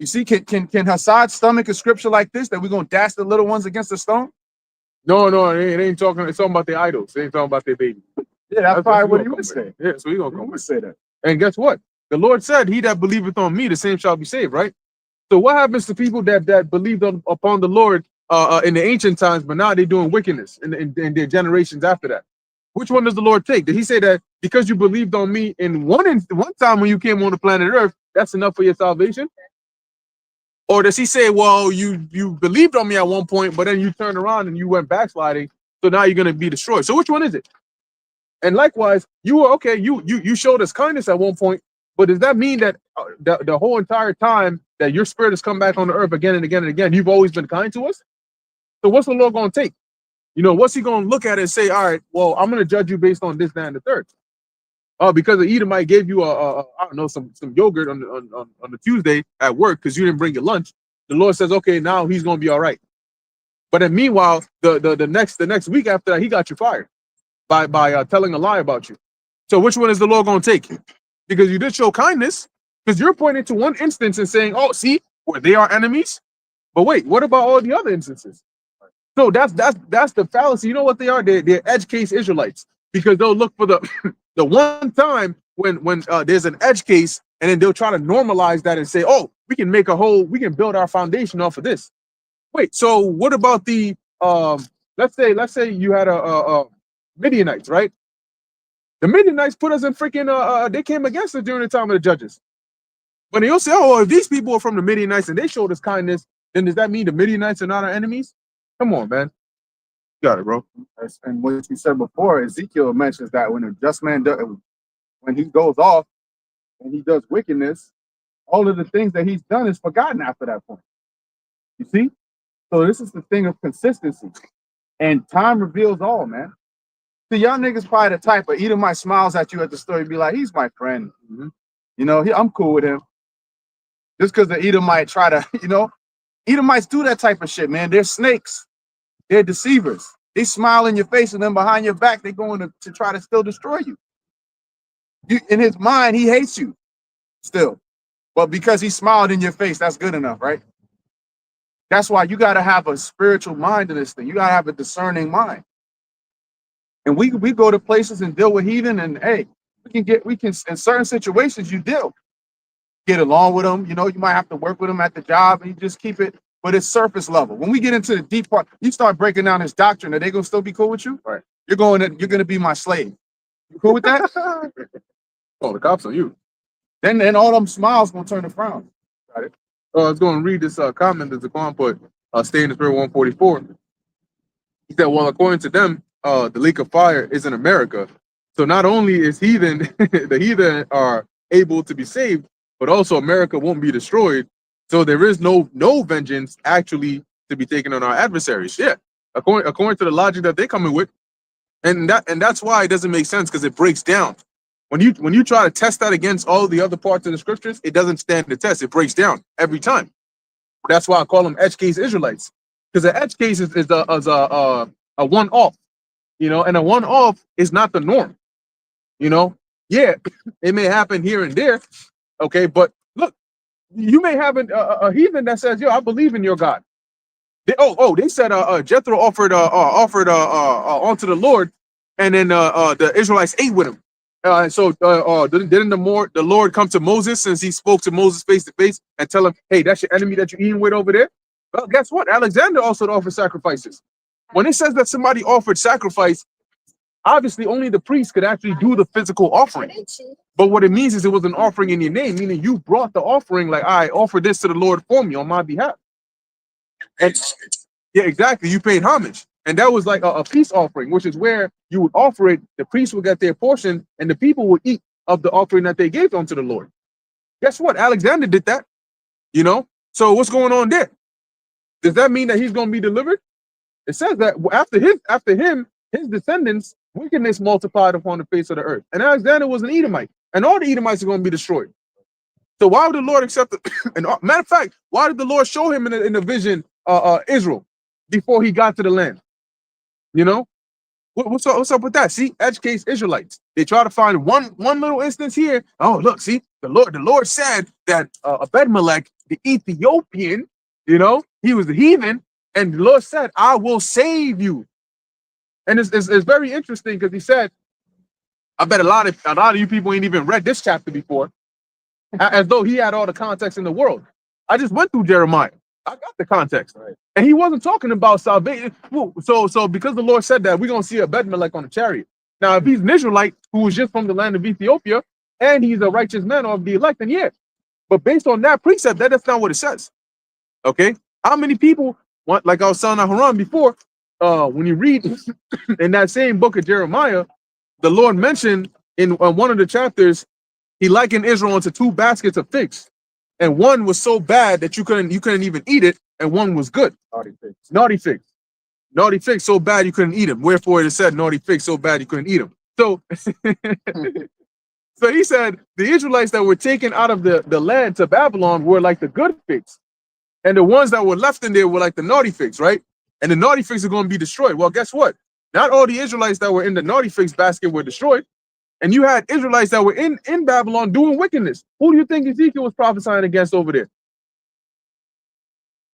You see, can Hassad stomach a scripture like this that we're gonna dash the little ones against the stone? No, it ain't talking. It's talking about their idols. It ain't talking about their babies. Yeah, that's probably what he would say. Yeah, so he gonna He come would with. say that. And guess what? The Lord said, "He that believeth on me, the same shall be saved." Right. So what happens to people that believed upon the Lord in the ancient times, but now they're doing wickedness in their generations after that? Which one does the Lord take? Did He say that because you believed on me in one time when you came on the planet Earth, that's enough for your salvation? Or does He say, well, you believed on me at one point, but then you turned around and you went backsliding, so now you're going to be destroyed? So which one is it? And likewise, you were okay. You showed us kindness at one point, but does that mean that the whole entire time that your spirit has come back on the earth again and again and again, you've always been kind to us? So what's the Lord going to take? What's He going to look at it and say, all right, well, I'm going to judge you based on this, that, and the third. Because the Edomite gave you I don't know, some yogurt on the Tuesday at work because you didn't bring your lunch. The Lord says, okay, now he's going to be all right. But then meanwhile, the next week after that, he got you fired by telling a lie about you. So which one is the Lord going to take? Because you did show kindness, because you're pointing to one instance and saying, oh, see, where they are enemies. But wait, what about all the other instances? So that's the fallacy. You know what they are? They're edge case Israelites, because they'll look for the the one time when there's an edge case, and then they'll try to normalize that and say, oh, we can build our foundation off of this. Wait, so what about the let's say you had a Midianites, right? The Midianites put us in freaking they came against us during the time of the judges. But you'll say, oh, well, if these people are from the Midianites and they showed us kindness, then does that mean the Midianites are not our enemies? Come on, man. You got it, bro. And what you said before, Ezekiel mentions that when a just man when he goes off and he does wickedness, all of the things that he's done is forgotten after that point. You see? So this is the thing of consistency. And time reveals all, man. See, y'all niggas probably the type of Edomite smiles at you at the store and be like, he's my friend. I'm cool with him. Just because the Edomite try to, Edomites do that type of shit, man. They're snakes. They're deceivers. They smile in your face and then behind your back, they're going to try to still destroy you. In his mind, he hates you still. But because he smiled in your face, that's good enough, right? That's why you got to have a spiritual mind in this thing. You got to have a discerning mind. And we go to places and deal with heathen, and hey, we can in certain situations you get along with them. You might have to work with them at the job, and you just keep it, but it's surface level. When we get into the deep part, you start breaking down this doctrine. Are they gonna still be cool with you? Right. You're gonna be my slave. You cool with that? Oh, the cops on you. Then all them smiles gonna turn to frowns. Got it. I was going to read this comment that Zaquan put. Stay in the Spirit 144. He said, well, according to them, the lake of fire is in America. So not only is the heathen are able to be saved, but also America won't be destroyed. So there is no vengeance actually to be taken on our adversaries. Yeah, according to the logic that they're coming with, and that's why it doesn't make sense, because it breaks down. When you try to test that against all the other parts of the scriptures, it doesn't stand the test. It breaks down every time. That's why I call them edge case Israelites, because the edge case is a one-off, and a one-off is not the norm. Yeah, it may happen here and there, okay, but look, you may have a heathen that says, yo, I believe in your God. They said Jethro offered onto the Lord, and then the Israelites ate with him. So didn't the Lord come to Moses, since he spoke to Moses face to face, and tell him, hey, that's your enemy that you're eating with over there? Well, guess what? Alexander also offered sacrifices. when it says that somebody offered sacrifice, obviously only the priest could actually do the physical offering. But what it means is it was an offering in your name, meaning you brought the offering, like, I offer this to the Lord for me on my behalf. And yeah, exactly. You paid homage. And that was like a peace offering, which is where you would offer it, the priest would get their portion, and the people would eat of the offering that they gave unto the Lord. Guess what? Alexander did that. You know? So what's going on there? Does that mean that he's going to be delivered? It says that after him, his descendants, wickedness multiplied upon the face of the earth. And Alexander was an Edomite, and all the Edomites are going to be destroyed. So why would the Lord accept it? And matter of fact, why did the Lord show him in the vision Israel before he got to the land? You know, what's up with that? See, edge case Israelites. They try to find one little instance here. Oh, look, see, the Lord said that Abimelech, the Ethiopian, you know, he was the heathen, and the Lord said, I will save you. And it's very interesting because he said, I bet a lot of you people ain't even read this chapter before, as though he had all the context in the world. I just went through Jeremiah. I got the context. Right. And he wasn't talking about salvation. So because the Lord said that, we're going to see Abimelech on a chariot. Now, if he's an Israelite who was just from the land of Ethiopia, and he's a righteous man of the elect, then yeah. But based on that precept, that's not what it says. Okay? How many people, want, like I was telling Haran before, when you read in that same book of Jeremiah, the Lord mentioned in one of the chapters, he likened Israel into two baskets of figs. And one was so bad that you couldn't even eat it, and one was good. Naughty figs so bad you couldn't eat them. Wherefore it said naughty figs so bad you couldn't eat them. So, so he said the Israelites that were taken out of the land to Babylon were like the good figs, and the ones that were left in there were like the naughty figs, right? And the naughty figs are going to be destroyed. Well, guess what? Not all the Israelites that were in the naughty figs basket were destroyed. And you had Israelites that were in Babylon doing wickedness. Who do you think Ezekiel was prophesying against over there?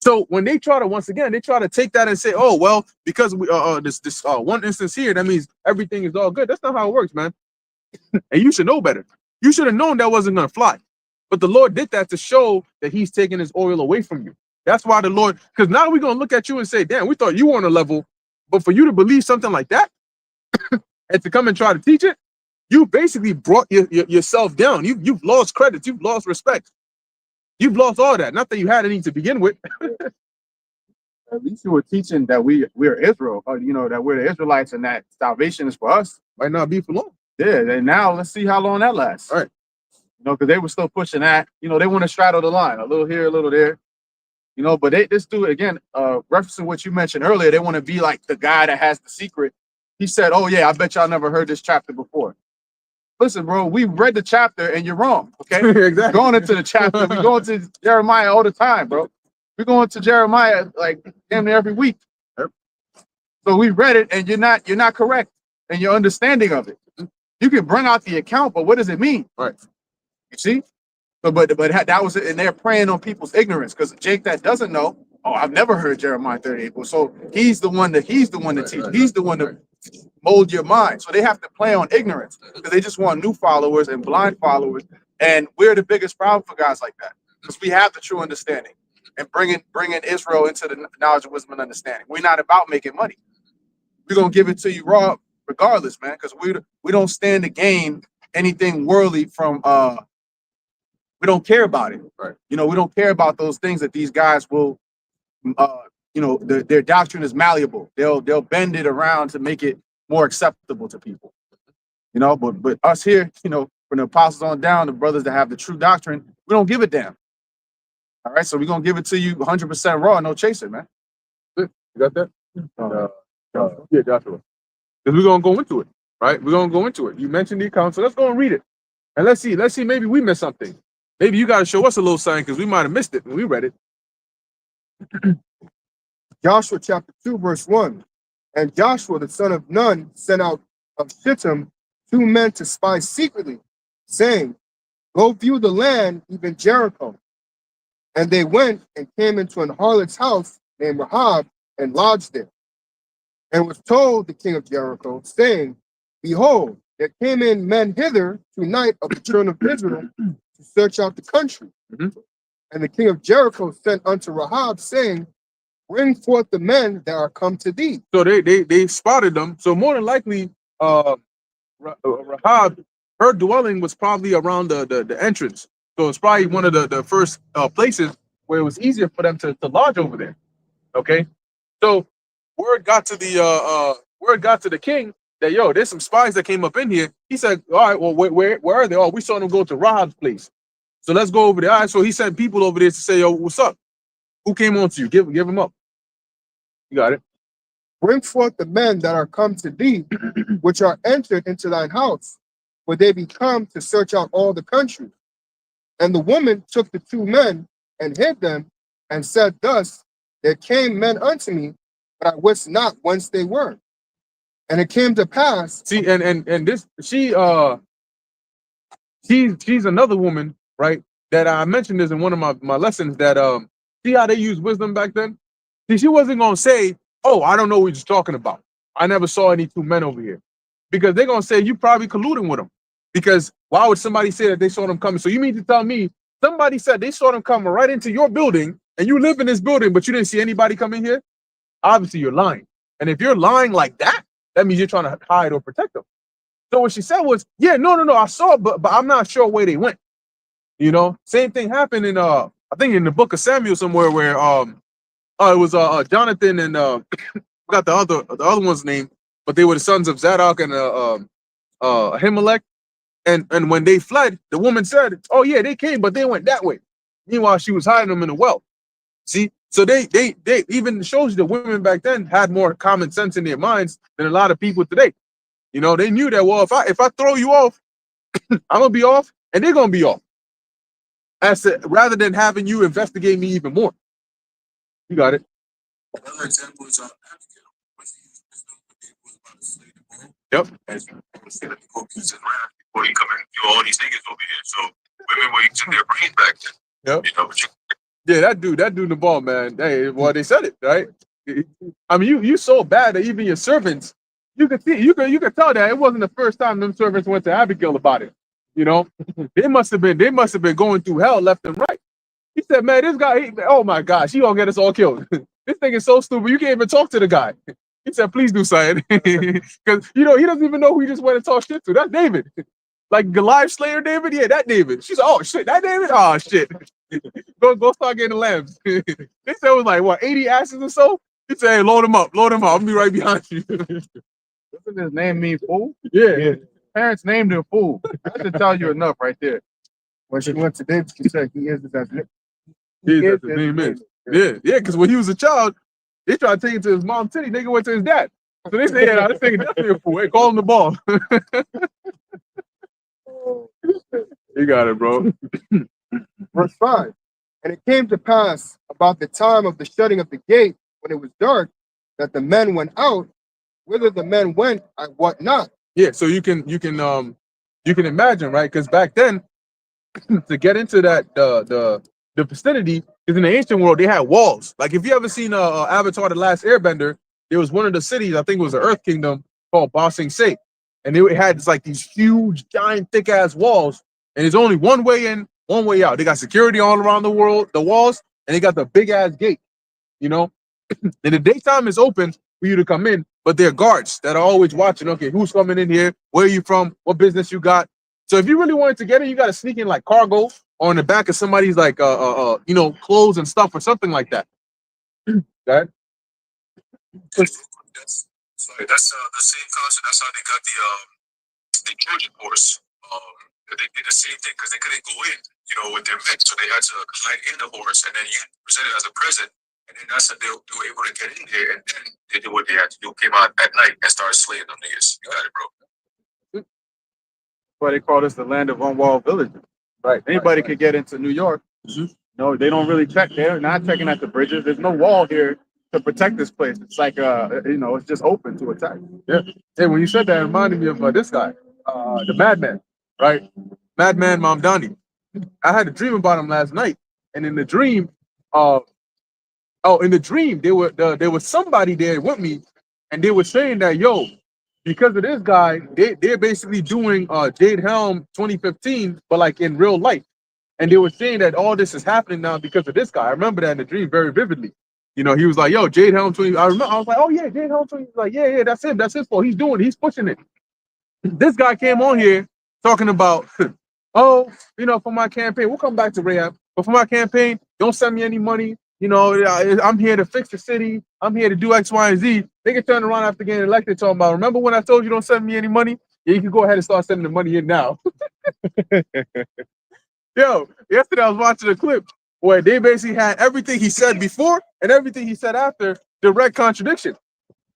So when they try to, once again, they try to take that and say, oh, well, because we this one instance here, that means everything is all good. That's not how it works, man. And you should know better. You should have known that wasn't going to fly. But the Lord did that to show that he's taking his oil away from you. That's why the Lord, because now we're going to look at you and say, damn, we thought you were on a level, but for you to believe something like that and to come and try to teach it, you basically brought yourself down. You've lost credit. You've lost respect. You've lost all that. Not that you had any to begin with. At least you were teaching that we're Israel, you know, that we're the Israelites and that salvation is for us. Might not be for long. Yeah, and now let's see how long that lasts. All right. You know, because they were still pushing that. You know, they want to straddle the line, a little here, a little there. You know, but this dude, again, referencing what you mentioned earlier, they want to be like the guy that has the secret. He said, oh, yeah, I bet y'all never heard this chapter before. Listen, bro, we read the chapter and you're wrong, okay? Exactly. We're going into the chapter. We're going to Jeremiah all the time, bro. We're going to Jeremiah like damn near every week. Yep. So we read it and you're not correct in your understanding of it. You can bring out the account, but what does it mean? Right. You see? So, but that was it, and they're preying on people's ignorance because Jake that doesn't know, oh, I've never heard Jeremiah 38. Well, so he's the one to teach. He's the one to mold your mind. So they have to play on ignorance because they just want new followers and blind followers. And we're the biggest problem for guys like that because we have the true understanding and bringing Israel into the knowledge of wisdom and understanding. We're not about making money. We're gonna give it to you raw, regardless, man, because we don't stand to gain anything worldly from. We don't care about it. Right. You know, we don't care about those things that these guys will. You know, their doctrine is malleable. They'll bend it around to make it more acceptable to people. You know, but us here, you know, from the apostles on down, the brothers that have the true doctrine, we don't give a damn. All right, so we're gonna give it to you 100% raw, no chaser, man. You got that? Yeah, Joshua. Because we're gonna go into it, right? We're gonna go into it. You mentioned the account, so let's go and read it. And let's see, maybe we missed something. Maybe you gotta show us a little sign because we might have missed it when we read it. Joshua chapter 2, verse 1. And Joshua, the son of Nun, sent out of Shittim 2 men to spy secretly, saying, go view the land, even Jericho. And they went and came into an harlot's house named Rahab and lodged there. And was told the king of Jericho, saying, behold, there came in men hither tonight of the children of Israel to search out the country. Mhm. And the king of Jericho sent unto Rahab, saying, Bring forth the men that are come to thee. So they spotted them. So more than likely, Rahab, her dwelling was probably around the entrance. So it's probably one of the first places where it was easier for them to lodge over there. Okay. So word got to the king that, yo, there's some spies that came up in here. He said, all right, well, where are they? Oh, we saw them go to Rahab's place. So let's go over there. All right, so he sent people over there to say, yo, what's up? Who came on to you? Give them up. You got it. Bring forth the men that are come to thee, which are entered into thine house, for they be come to search out all the country. And the woman took the two men and hid them, and said thus, there came men unto me, but I wist not whence they were. And it came to pass. See, and this she's another woman, right? That I mentioned this in one of my lessons, that see how they used wisdom back then? See, she wasn't gonna say, oh, I don't know what you're talking about. I never saw any two men over here. Because they're gonna say you probably colluding with them. Because why would somebody say that they saw them coming? So you mean to tell me somebody said they saw them coming right into your building and you live in this building, but you didn't see anybody come in here? Obviously, you're lying. And if you're lying like that, that means you're trying to hide or protect them. So what she said was, yeah, no, I saw it, but I'm not sure where they went. You know, same thing happened in I think in the book of Samuel somewhere where it was Jonathan and forgot the other one's name, but they were the sons of Zadok and Ahimelech. And when they fled, the woman said, oh yeah, they came, but they went that way. Meanwhile, she was hiding them in a well. See, so they even shows you the women back then had more common sense in their minds than a lot of people today. You know, they knew that, well, if I throw you off, I'm gonna be off, and they're gonna be off. Rather than having you investigate me even more. You got it. Another example is Abigail, when she used wisdom when David was about to slay them all. Yep. And she was saying, go use his wrath before you come and do all these niggas over here. So women were using their brains back then. Yep. You know, but you Yeah, that dude the ball, man. Hey, well, they said it, right? I mean, you so bad that even your servants, you could tell that it wasn't the first time them servants went to Abigail about it. You know, they must have been going through hell left and right. He said, man, this guy, oh my gosh, he gonna get us all killed. This thing is so stupid. You can't even talk to the guy. He said, please do something. Because, you know, he doesn't even know who he just went and talk shit to. That's David. Like Goliath Slayer David? Yeah, that David. She's like, oh shit, that David? Oh shit. Go start getting the lambs. They said it was like, what, 80 asses or so? He said, hey, load him up. I'll be right behind you. Doesn't his name mean fool? Yeah. Parents named him fool. That should tell you enough right there. When she went to David, she said, he is as His name is. Yeah, because when he was a child, they tried to take him to his mom's titty. Nigga went to his dad. So they said, yeah, this nigga definitely a fool. Hey, call him the ball. You got it, bro. Verse 5. And it came to pass about the time of the shutting of the gate, when it was dark, that the men went out. Whither the men went, I wot not. Yeah, so you can imagine, right? Because back then, to get into that the vicinity, because in the ancient world they had walls. Like if you ever seen Avatar: The Last Airbender, there was one of the cities, I think it was the Earth Kingdom, called Ba Sing Se, and it had like these huge, giant, thick ass walls, and there's only one way in, one way out. They got security all around the world, the walls, and they got the big ass gate. You know, in the daytime it's open for you to come in, but there are guards that are always watching. Okay, who's coming in here? Where are you from? What business you got? So if you really wanted to get in, you got to sneak in like cargo or in the back of somebody's like you know, clothes and stuff or something like that. That. that's sorry, that's the same concept. That's how they got the Trojan horse. They did the same thing because they couldn't go in, you know, with their men, so they had to hide in the horse, and then you present it as a present, and then that's how they were able to get in there, and then they did what they had to do, came out at night and started slaying them niggas. You got it, bro. That's why they call this the land of unwalled villages. Right. Anybody could get into New York. No, they don't really check. They're not checking at the bridges. There's no wall here to protect this place. It's like you know, it's just open to attack. Yeah. Hey, when you said that, it reminded me of this guy, the Madman, right? Madman Mamdani. I had a dream about him last night, and in the dream, there was somebody there with me, and they were saying that, yo, because of this guy, they're basically doing Jade Helm 2015, but like in real life. And they were saying that all this is happening now because of this guy. I remember that in the dream very vividly. You know, he was like, yo, Jade Helm 20. I remember, I was like, oh yeah, Jade Helm 20. He's like, yeah, that's him. That's his fault. He's doing it. He's pushing it. This guy came on here talking about, oh, you know, for my campaign, we'll come back to Rahab, but for my campaign, don't send me any money. You know, I'm here to fix the city. I'm here to do X, Y, and Z. They can turn around after getting elected talking about, remember when I told you don't send me any money? Yeah, you can go ahead and start sending the money in now. Yo, yesterday I was watching a clip where they basically had everything he said before and everything he said after direct contradiction.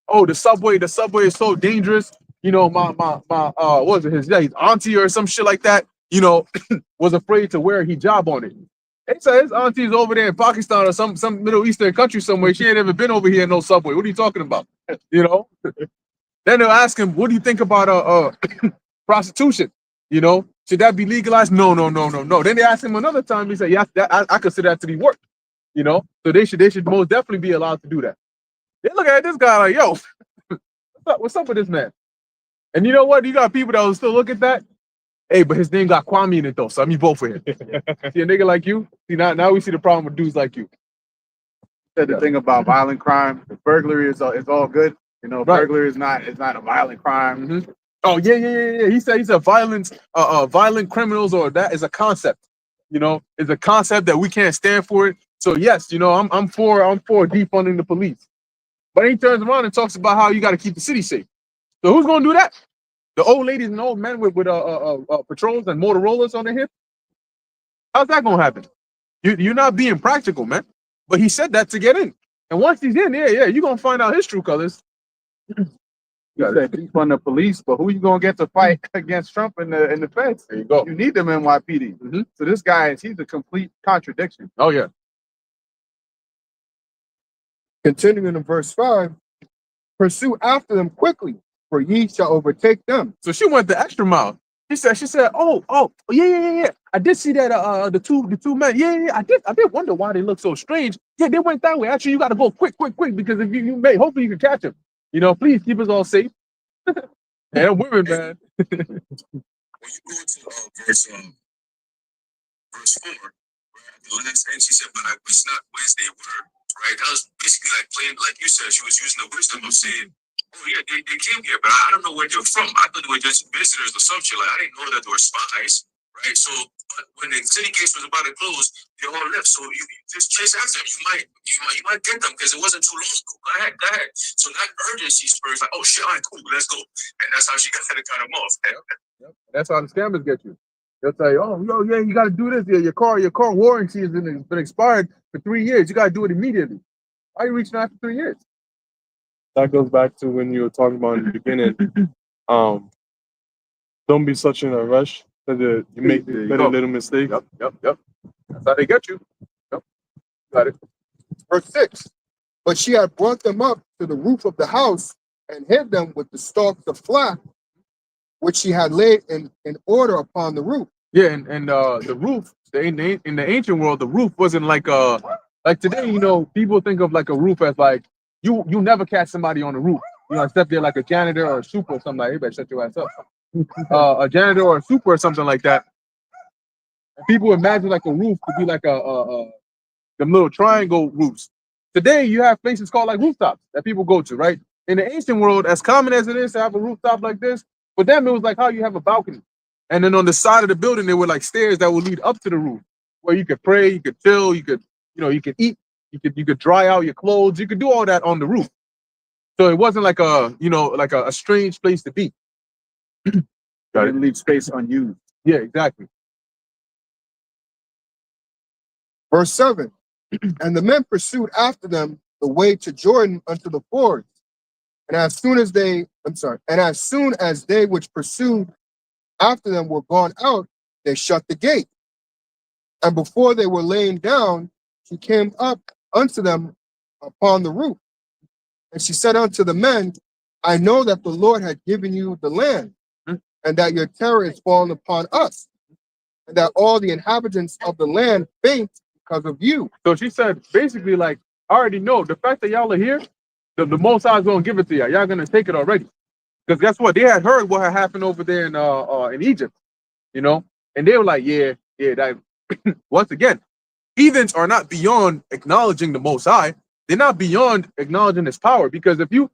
Oh, the subway is so dangerous. You know, my what was it, his auntie or some shit like that, you know, was afraid to wear a hijab on it. They said his auntie's over there in Pakistan or some Middle Eastern country somewhere. She ain't ever been over here in no subway. What are you talking about? You know? Then they'll ask him, what do you think about prostitution? You know, should that be legalized? No. Then they ask him another time. He said, yeah, I consider that to be work. You know, so they should most definitely be allowed to do that. They look at this guy like, yo, what's up with this man? And you know what? You got people that will still look at that. Hey, but his name got Kwame in it though, so I'm vote for him. See a nigga like you? See, now we see the problem with dudes like you. Said the thing about violent crime, the burglary is all good. You know, Right. burglary is not a violent crime. Mm-hmm. Oh yeah. He said violent criminals, or that is a concept. You know, it's a concept that we can't stand for it. So yes, you know, I'm for defunding the police. But he turns around and talks about how you got to keep the city safe. So who's gonna do that? The old ladies and old men with patrols and Motorola's on their hip? How's that gonna happen? You're not being practical, man. But he said that to get in. And once he's in, yeah, you're gonna find out his true colors. You said defund the police, but who you gonna get to fight against Trump and the feds? There you go. You need them NYPD. Mhm. So this guy he's a complete contradiction. Oh yeah. Continuing in verse 5, pursue after them quickly, for ye shall overtake them. So she went the extra mile. She said, oh, yeah. I did see that the two men. Yeah, I did wonder why they look so strange. Yeah, they went that way. Actually, you gotta go quick, because if you may, hopefully you can catch them. You know, please keep us all safe. And women, man. When you go to verse 4, where at the last end she said, but I wish not whence they were, right? That was basically like playing, like you said, she was using the wisdom of saying, oh yeah, they came here, but I don't know where they're from. I thought they were just visitors or some shit. Like, I didn't know that they were spies, right? So but when the city gates was about to close, they all left. So you just chase after them. You might get them because it wasn't too long ago. Go ahead. So that urgency spurs like, oh shit, all right, cool, let's go. And that's how she got to cut them off. Yep. That's how the scammers get you. They'll tell you, oh, yo, yeah, you got to do this. Yeah, your car warranty has been expired for 3 years. You got to do it immediately. Why are you reaching out for 3 years? That goes back to when you were talking about in the beginning. Don't be such in a rush that you make There you better go. little mistake. Yep. That's how they get you. Yep. Got it. Verse 6, but she had brought them up to the roof of the house and hid them with the stalks of flax, which she had laid in order upon the roof. Yeah, and the roof, in the ancient world, the roof wasn't like today, you know, people think of like a roof as like you never catch somebody on the roof. You know, except they're like a janitor or a super or something like that. You better shut your ass up. A janitor or a super or something like that. And people imagine like a roof to be like them little triangle roofs. Today you have places called like rooftops that people go to, right? In the ancient world, as common as it is to have a rooftop like this, for them it was like how you have a balcony. And then on the side of the building, there were like stairs that would lead up to the roof where you could pray, you could chill, you could eat, you could dry out your clothes, you could do all that on the roof. So it wasn't like a strange place to be. Got to leave space unused. Yeah, exactly. Verse 7, and the men pursued after them the way to Jordan unto the fords. And as soon as they which pursued after them were gone out, they shut the gate. And before they were laying down, she came up unto them upon the roof. And she said unto the men, I know that the Lord had given you the land, and that your terror is fallen upon us, and that all the inhabitants of the land faint because of you. So she said, basically, like, I already know the fact that y'all are here, the Most High is gonna give it to y'all. Y'all gonna take it already. Because guess what? They had heard what had happened over there in Egypt, you know, and they were like, yeah, that once again, heathens are not beyond acknowledging the Most High. They're not beyond acknowledging his power. Because if you,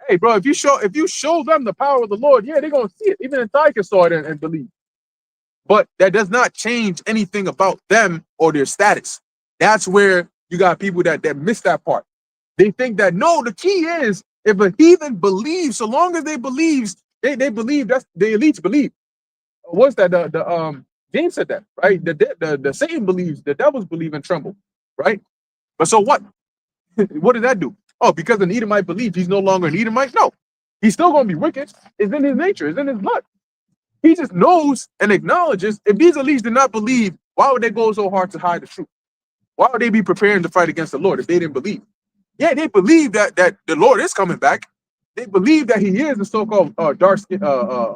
hey, bro, if you show them the power of the Lord, yeah, they're gonna see it. Even Antiochus saw it and believe. But that does not change anything about them or their status. That's where you got people that miss that part. They think that no, the key is if a heathen believes, so long as they believes, they believe, that's the elites believe. What's that? The James said that, right? The Satan believes, the devils believe and tremble, right? But so what? What did that do? Oh, because an Edomite believes he's no longer an Edomite? No, he's still gonna be wicked. It's in his nature, it's in his blood. He just knows and acknowledges if these elites did not believe, why would they go so hard to hide the truth? Why would they be preparing to fight against the Lord if they didn't believe? Yeah, they believe that the Lord is coming back. They believe that he is the so-called dark skin,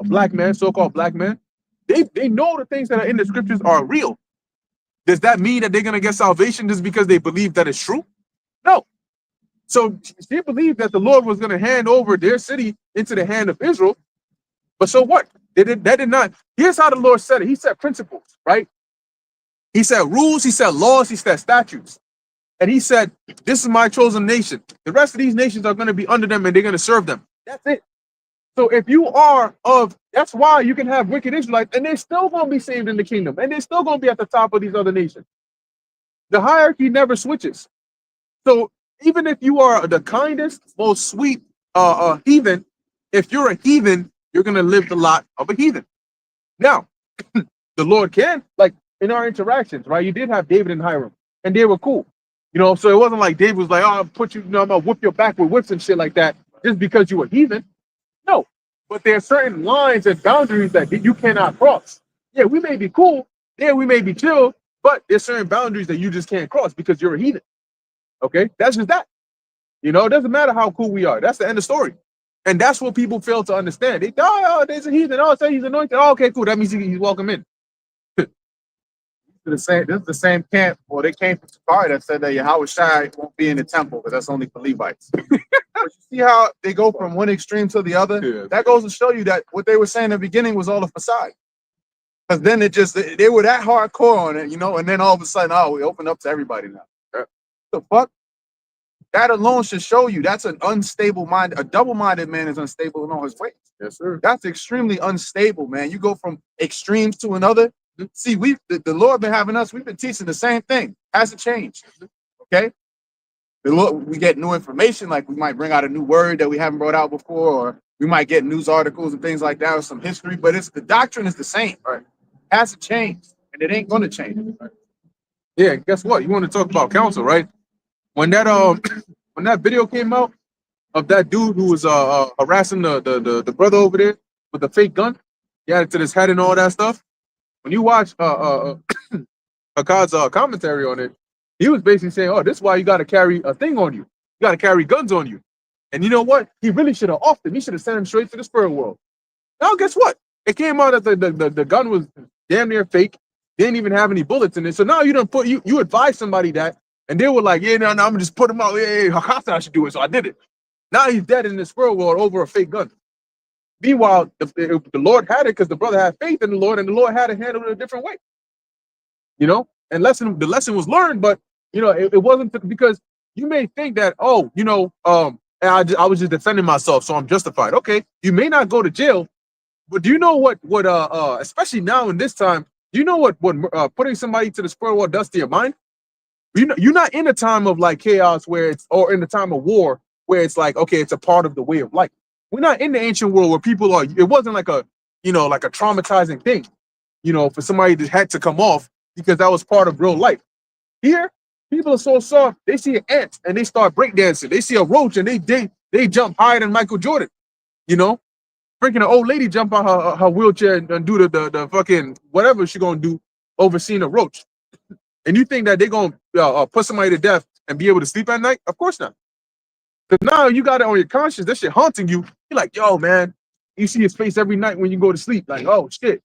black man, so-called black man. They know the things that are in the scriptures are real. Does that mean that they're gonna get salvation just because they believe that it's true? No. So they believed that the Lord was gonna hand over their city into the hand of Israel. But so what? That did not. Here's how the Lord said it. He said principles, right? He said rules, he said laws, he said statutes. And he said, this is my chosen nation. The rest of these nations are going to be under them and they're going to serve them. That's it. So if you are that's why you can have wicked Israelites and they're still going to be saved in the kingdom. And they're still going to be at the top of these other nations. The hierarchy never switches. So even if you are the kindest, most sweet heathen, if you're a heathen, you're going to live the lot of a heathen. Now, the Lord can, like in our interactions, right? You did have David and Hiram and they were cool. You know, so it wasn't like David was like, oh, I'll put you, I'm gonna whip your back with whips and shit like that just because you were heathen. No, but there are certain lines and boundaries that you cannot cross. Yeah, we may be cool. Yeah, we may be chill, but there's certain boundaries that you just can't cross because you're a heathen. Okay, that's just that. You know, it doesn't matter how cool we are. That's the end of story. And that's what people fail to understand. They oh, there's a heathen. Oh, say he's anointed. Oh, okay, cool. That means he's welcome in. This is the same camp. Well, they came from Sakari that said that Yahweh Shai won't be in the temple because that's only for Levites. But you see how they go from one extreme to the other? Yeah. That goes to show you that what they were saying in the beginning was all a facade. Because then they were that hardcore on it, you know, and then all of a sudden, oh, we open up to everybody now. The fuck? That alone should show you that's an unstable mind. A double-minded man is unstable in all his ways. Yes, sir. That's extremely unstable, man. You go from extremes to another. See, the Lord been having us. We've been teaching the same thing. Hasn't changed. Okay. The Lord, we get new information. Like we might bring out a new word that we haven't brought out before, or we might get news articles and things like that, or some history. But the doctrine is the same. Right. Hasn't changed, and it ain't going to change. Right? Yeah. Guess what? You want to talk about counsel, right? When that when that video came out of that dude who was harassing the brother over there with the fake gun, he had it to his head and all that stuff. When you watch Akkad's commentary on it, he was basically saying, "Oh, this is why you got to carry a thing on you. You got to carry guns on you." And you know what? He really should have offed him. He should have sent him straight to the spirit world. Now, guess what? It came out that the gun was damn near fake. Didn't even have any bullets in it. So now you don't put you advise somebody that, and they were like, "Yeah, no, I'm gonna just put him out. Yeah, Akkad said I should do it, so I did it." Now he's dead in the spirit world over a fake gun. Meanwhile, the Lord had it because the brother had faith in the Lord, and the Lord had to handle it a different way. You know, and the lesson was learned, but you know, it wasn't because you may think that, oh, you know, I was just defending myself, so I'm justified. Okay, you may not go to jail, but do you know what especially now in this time, do you know what putting somebody to the spirit world does to your mind? You know, you're not in a time of like chaos where it's, or in the time of war where it's like, okay, it's a part of the way of life. We're not in the ancient world where people are, it wasn't like a, you know, like a traumatizing thing, you know, for somebody that had to come off because that was part of real life. Here, people are so soft, they see an ant and they start breakdancing. They see a roach and they jump higher than Michael Jordan, you know? Freaking an old lady jump on her wheelchair and do the fucking whatever she gonna do overseeing a roach. And you think that they're gonna put somebody to death and be able to sleep at night? Of course not. Because now you got it on your conscience, that shit haunting you. You're like, yo, man, you see his face every night when you go to sleep. Like, oh, shit.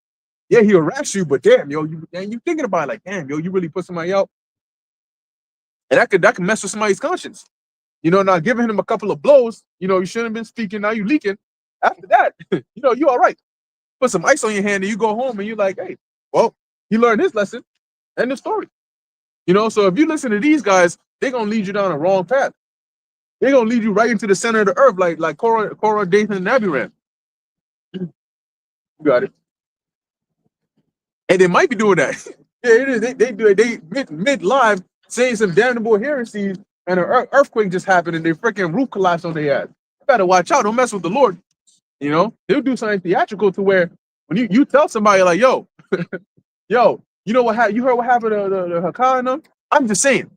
Yeah, he'll harass you, but damn, yo, you thinking about it like, damn, yo, you really put somebody out. And that could mess with somebody's conscience. You know, now giving him a couple of blows, you know, you shouldn't have been speaking, now you leaking. After that, you know, you all right. Put some ice on your hand and you go home and you're like, hey, well, he learned his lesson. End of story. You know, so if you listen to these guys, they're going to lead you down a wrong path. They're gonna lead you right into the center of the earth, like Korah, Dathan, and Abiram. You got it. And they might be doing that. Yeah, it is. They do it. They mid live saying some damnable heresies, and an earthquake just happened, and their freaking roof collapsed on their ass. You better watch out. Don't mess with the Lord. You know, they'll do something theatrical to where when you tell somebody like, yo, yo, you know what happened? You heard what happened to the Hakkah and them? I'm just saying,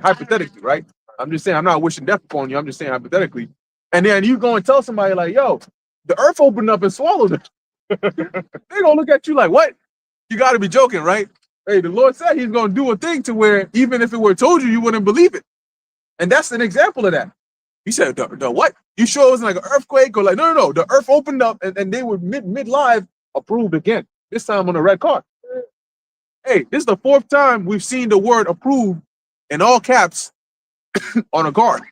hypothetically, right? I'm just saying, I'm not wishing death upon you. I'm just saying hypothetically. And then you go and tell somebody like, yo, the earth opened up and swallowed them. They're gonna look at you like, what? You gotta be joking, right? Hey, the Lord said he's gonna do a thing to where even if it were told you, you wouldn't believe it. And that's an example of that. He said, the what? You sure it wasn't like an earthquake or like, no. The earth opened up and they were mid live approved again. This time on a red card. Hey, this is the 4th time we've seen the word approved in all caps on a card.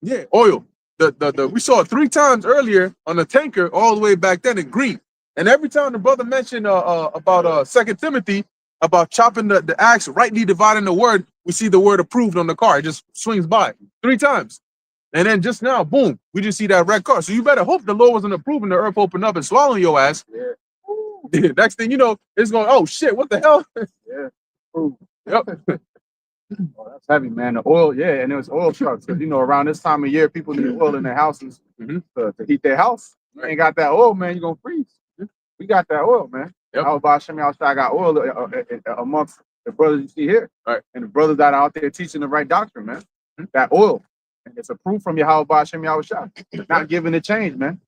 Yeah, oil. We saw it 3 times earlier on the tanker all the way back then in green. And every time the brother mentioned about 2 Timothy, about chopping the axe, rightly dividing the word, we see the word approved on the car. It just swings by 3 times. And then just now, boom, we just see that red car. So you better hope the Lord wasn't approving the earth opened up and swallowing your ass. Yeah. Next thing you know, it's going, oh shit, what the hell? Yeah. Ooh. Yep. Oh, that's heavy, man. The oil, yeah, and it was oil trucks. Because, around this time of year, people need oil in their houses to heat their house. You ain't got that oil, man, you're going to freeze. We got that oil, man. Yep. How about Shem Yahshua got oil amongst the brothers you see here. Right. And the brothers that are out there teaching the right doctrine, man. That oil. And it's approved from Yahweh Shem Yahshua. Not giving it change, man.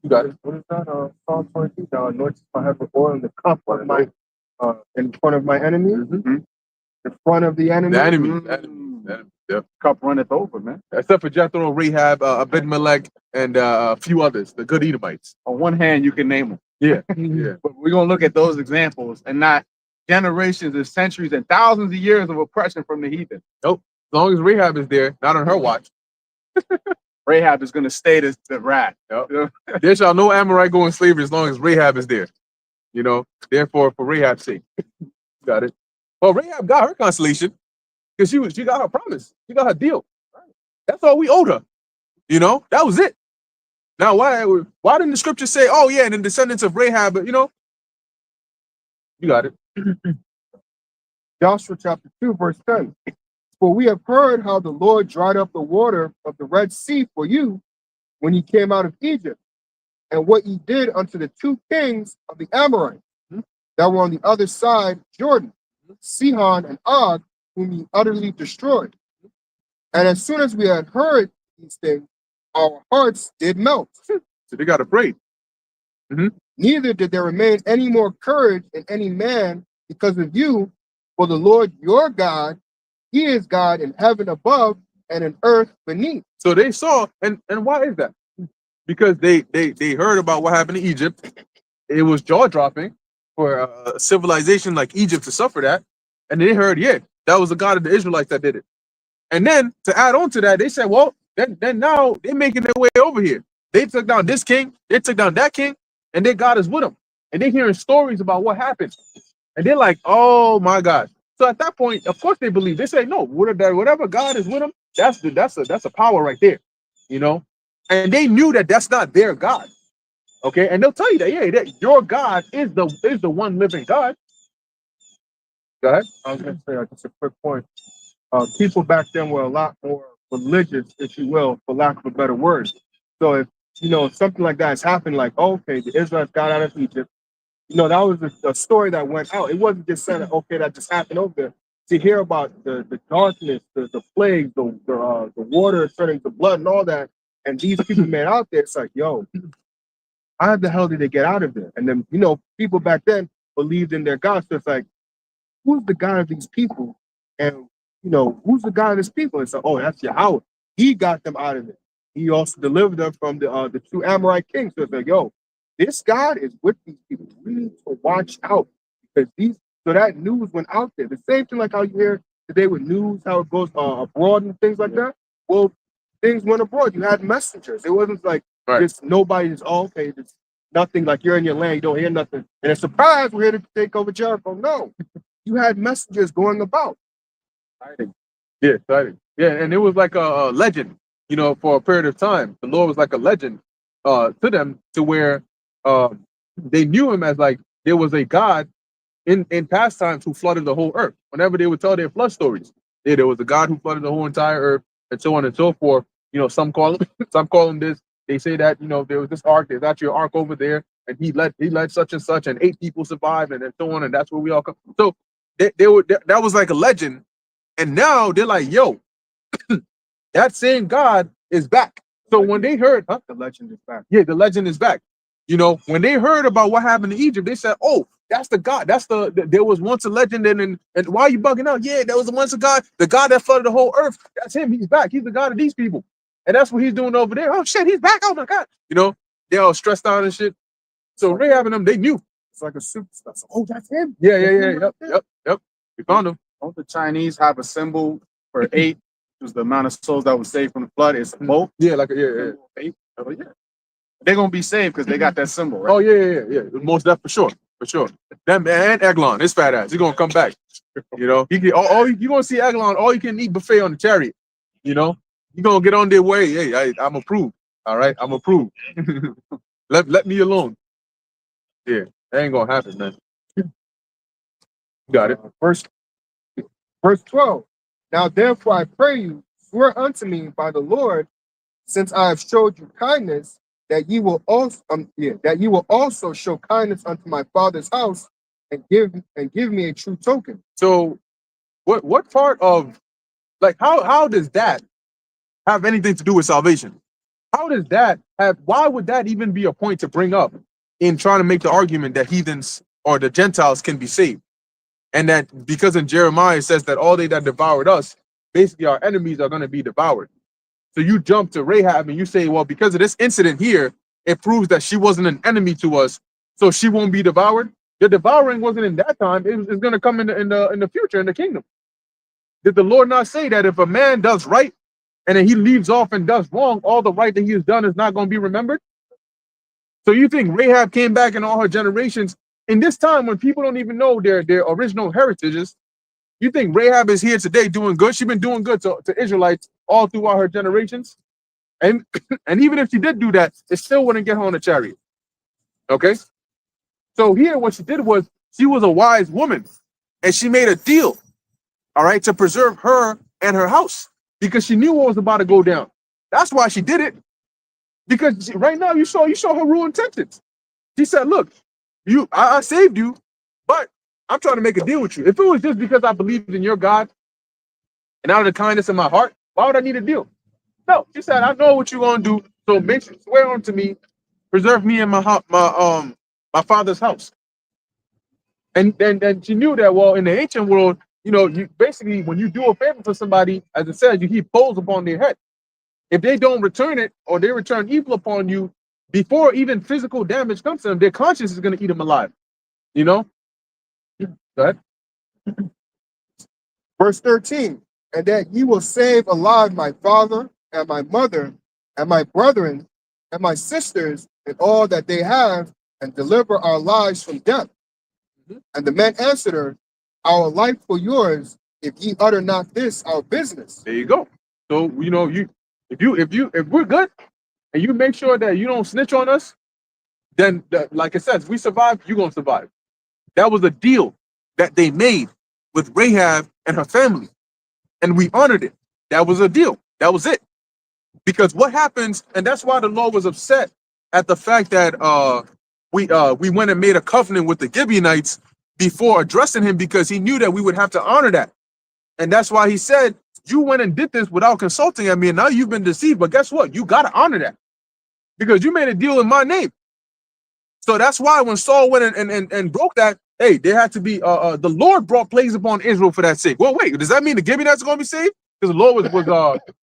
You got it. What is that? Psalm 22. Thou anointest my head with oil in the cup of my in front of my enemy, in front of the enemy. The enemy. Yep. Cup runneth over, man. Except for Jethro, Rahab, Abimelech, and a few others, the good Edomites. On one hand, you can name them. Yeah. Yeah. But we're going to look at those examples and not generations and centuries and thousands of years of oppression from the heathen. Nope. As long as Rahab is there, not on her watch. Rahab is going to stay the rat. Yep. There shall no Amorite go in slavery as long as Rahab is there. Therefore, for Rahab's sake. Got it. Well, Rahab got her consolation because she got her promise. She got her deal. That's all we owed her. That was it. Now, why didn't the scripture say, oh, yeah, and the descendants of Rahab, you got it. Joshua chapter 2, verse 10. For we have heard how the Lord dried up the water of the Red Sea for you when ye came out of Egypt, and what ye did unto the 2 kings of the Amorites that were on the other side Jordan, Sihon and Og, whom ye utterly destroyed. And as soon as we had heard these things, our hearts did melt. So they got afraid. Neither did there remain any more courage in any man because of you, for the Lord your God, he is God in heaven above and in earth beneath. So they saw, and why is that? Because they heard about what happened in Egypt. It was jaw-dropping for a civilization like Egypt to suffer that. And they heard, yeah, that was the God of the Israelites that did it. And then to add on to that, they said, well, then now they're making their way over here. They took down this king, they took down that king, and their God is with them. And they're hearing stories about what happened. And they're like, oh my God. So at that point, of course they believe. They say, no, whatever God is with them, that's a power right there. And they knew that that's not their God. Okay, and they'll tell you that, yeah, that your God is the one living God. Go ahead. I was going to say just a quick point. People back then were a lot more religious, if you will, for lack of a better word. So if something like that has happened, like, okay, the Israelites got out of Egypt, that was a story that went out. It wasn't just saying, okay, that just happened over there. To hear about the darkness, the plague, the water turning to blood and all that, and these people made out there, it's like, yo, how the hell did they get out of there? And then, people back then believed in their God. So it's like, who's the God of these people? And, who's the God of these people? It's like, oh, that's Yahweh. He got them out of it. He also delivered them from the 2 Amorite kings. So it's like, yo, this God is with these people. We need to watch out because so that news went out there. The same thing like how you hear today with news, how it goes abroad and things like that. Well, things went abroad. You had messengers. It wasn't like just nobody is okay. It's nothing like you're in your land, you don't hear nothing. And a surprise, we're here to take over Jericho. No, you had messengers going about. Exciting. Yeah, exciting. Yeah, and it was like a legend, you know, for a period of time. The Lord was like a legend to them, to where they knew him as like there was a God in past times who flooded the whole earth. Whenever they would tell their flood stories, yeah, there was a God who flooded the whole entire earth, and so on and so forth. You know, some call him some call him this. They say that, you know, there was this ark. There's actually an ark over there, and he led such and such, and 8 people survived, and then so on, and that's where we all come. So that was like a legend, and now they're like, yo, that same God is back. So when they heard, huh? The legend is back. Yeah, the legend is back. You know, when they heard about what happened in Egypt, they said, "Oh, that's the God. That's there was once a legend, and why are you bugging out? Yeah, there was once a God, the God that flooded the whole earth. That's him. He's back. He's the God of these people, and that's what he's doing over there. Oh shit, he's back. Oh my God. You know, they're all stressed out and shit. So Rahab and them, they knew. It's like a superstar. So, oh, that's him. Yeah. Yep. We found him. Don't the Chinese have a symbol for 8, which was the amount of souls that was saved from the flood? It's both. Yeah, like yeah. 8. Oh, yeah. They're gonna be saved because they got that symbol, right? Oh yeah. Most definitely, for sure. Them and Eglon, his fat ass, he's gonna come back. You know, you gonna see Eglon all you can eat buffet on the chariot. You know, you gonna get on their way. Hey, I'm approved. All right, I'm approved. let me alone. Yeah, that ain't gonna happen, man. Got it. Verse 12. Now therefore I pray you, swear unto me by the Lord, since I have showed you kindness, that ye will also show kindness unto my father's house, and give me a true token. So, what part of, like, how does that have anything to do with salvation? How does that have? Why would that even be a point to bring up in trying to make the argument that heathens or the Gentiles can be saved? And that because in Jeremiah it says that all they that devoured us, basically our enemies, are going to be devoured. So you jump to Rahab and you say, well, because of this incident here, it proves that she wasn't an enemy to us, so she won't be devoured. The devouring wasn't in that time; it's going to come in the future, in the kingdom. Did the Lord not say that if a man does right and then he leaves off and does wrong, all the right that he has done is not going to be remembered? So you think Rahab came back in all her generations in this time when people don't even know their original heritages? You think Rahab is here today doing good? She's been doing good to Israelites all throughout her generations. And even if she did do that, it still wouldn't get her on a chariot. Okay? So here what she did was she was a wise woman, and she made a deal, all right, to preserve her and her house, because she knew what was about to go down. That's why she did it. Because right now you saw her real intentions. She said, look, I saved you, but I'm trying to make a deal with you. If it was just because I believed in your God and out of the kindness of my heart, why would I need a deal? No, she said, I know what you're gonna do, so swear unto me, preserve me and my father's house. And then she knew that, well, in the ancient world, you know, you basically, when you do a favor for somebody, as it says, you heap coals upon their head. If they don't return it, or they return evil upon you, before even physical damage comes to them, their conscience is going to eat them alive. You know? Go ahead. Verse 13. And that ye will save alive my father and my mother and my brethren and my sisters and all that they have, and deliver our lives from death. And the men answered her, our life for yours, if ye utter not this our business. There you go. So, you know, if we're good and you make sure that you don't snitch on us, then like it says, if we survive, you're gonna survive. That was a deal that they made with Rahab and her family, and we honored it. That was a deal. That was it. Because what happens, and that's why the Lord was upset at the fact that we went and made a covenant with the Gibeonites before addressing him, because he knew that we would have to honor that. And that's why he said, you went and did this without consulting me, and now you've been deceived. But guess what? You got to honor that, because you made a deal in my name. So that's why when Saul went and broke that, hey, there had to be, the Lord brought plagues upon Israel for that sake. Well, wait, does that mean the Gibeonites are going to be saved? Because the Lord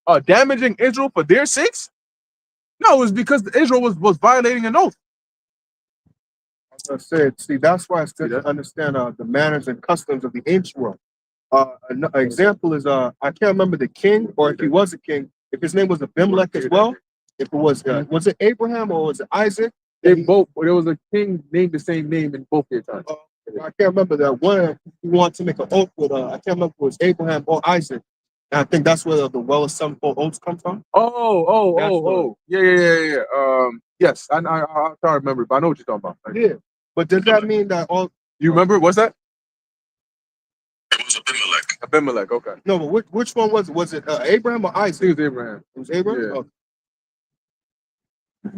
was damaging Israel for their sakes? No, it was because Israel was violating an oath. As I said, see, that's why it's good to understand the manners and customs of the ancient world. An example is, I can't remember the king, or if he was a king, if his name was Abimelech as well. If it was it Abraham or was it Isaac? There was a king named the same name in both their times. I can't remember that one. He wanted to make an oath with, I can't remember if it was Abraham or Isaac. And I think that's where the well of seven four oats come from. That's what- Yeah. Yes, I can't remember, but I know what you're talking about. Yeah. But does that mean that all You remember? What's that? It was Abimelech. Abimelech. Okay. no, but which one was it? Was it Abraham or I Isaac? think it was Abraham. It was Abraham? Yeah. Okay.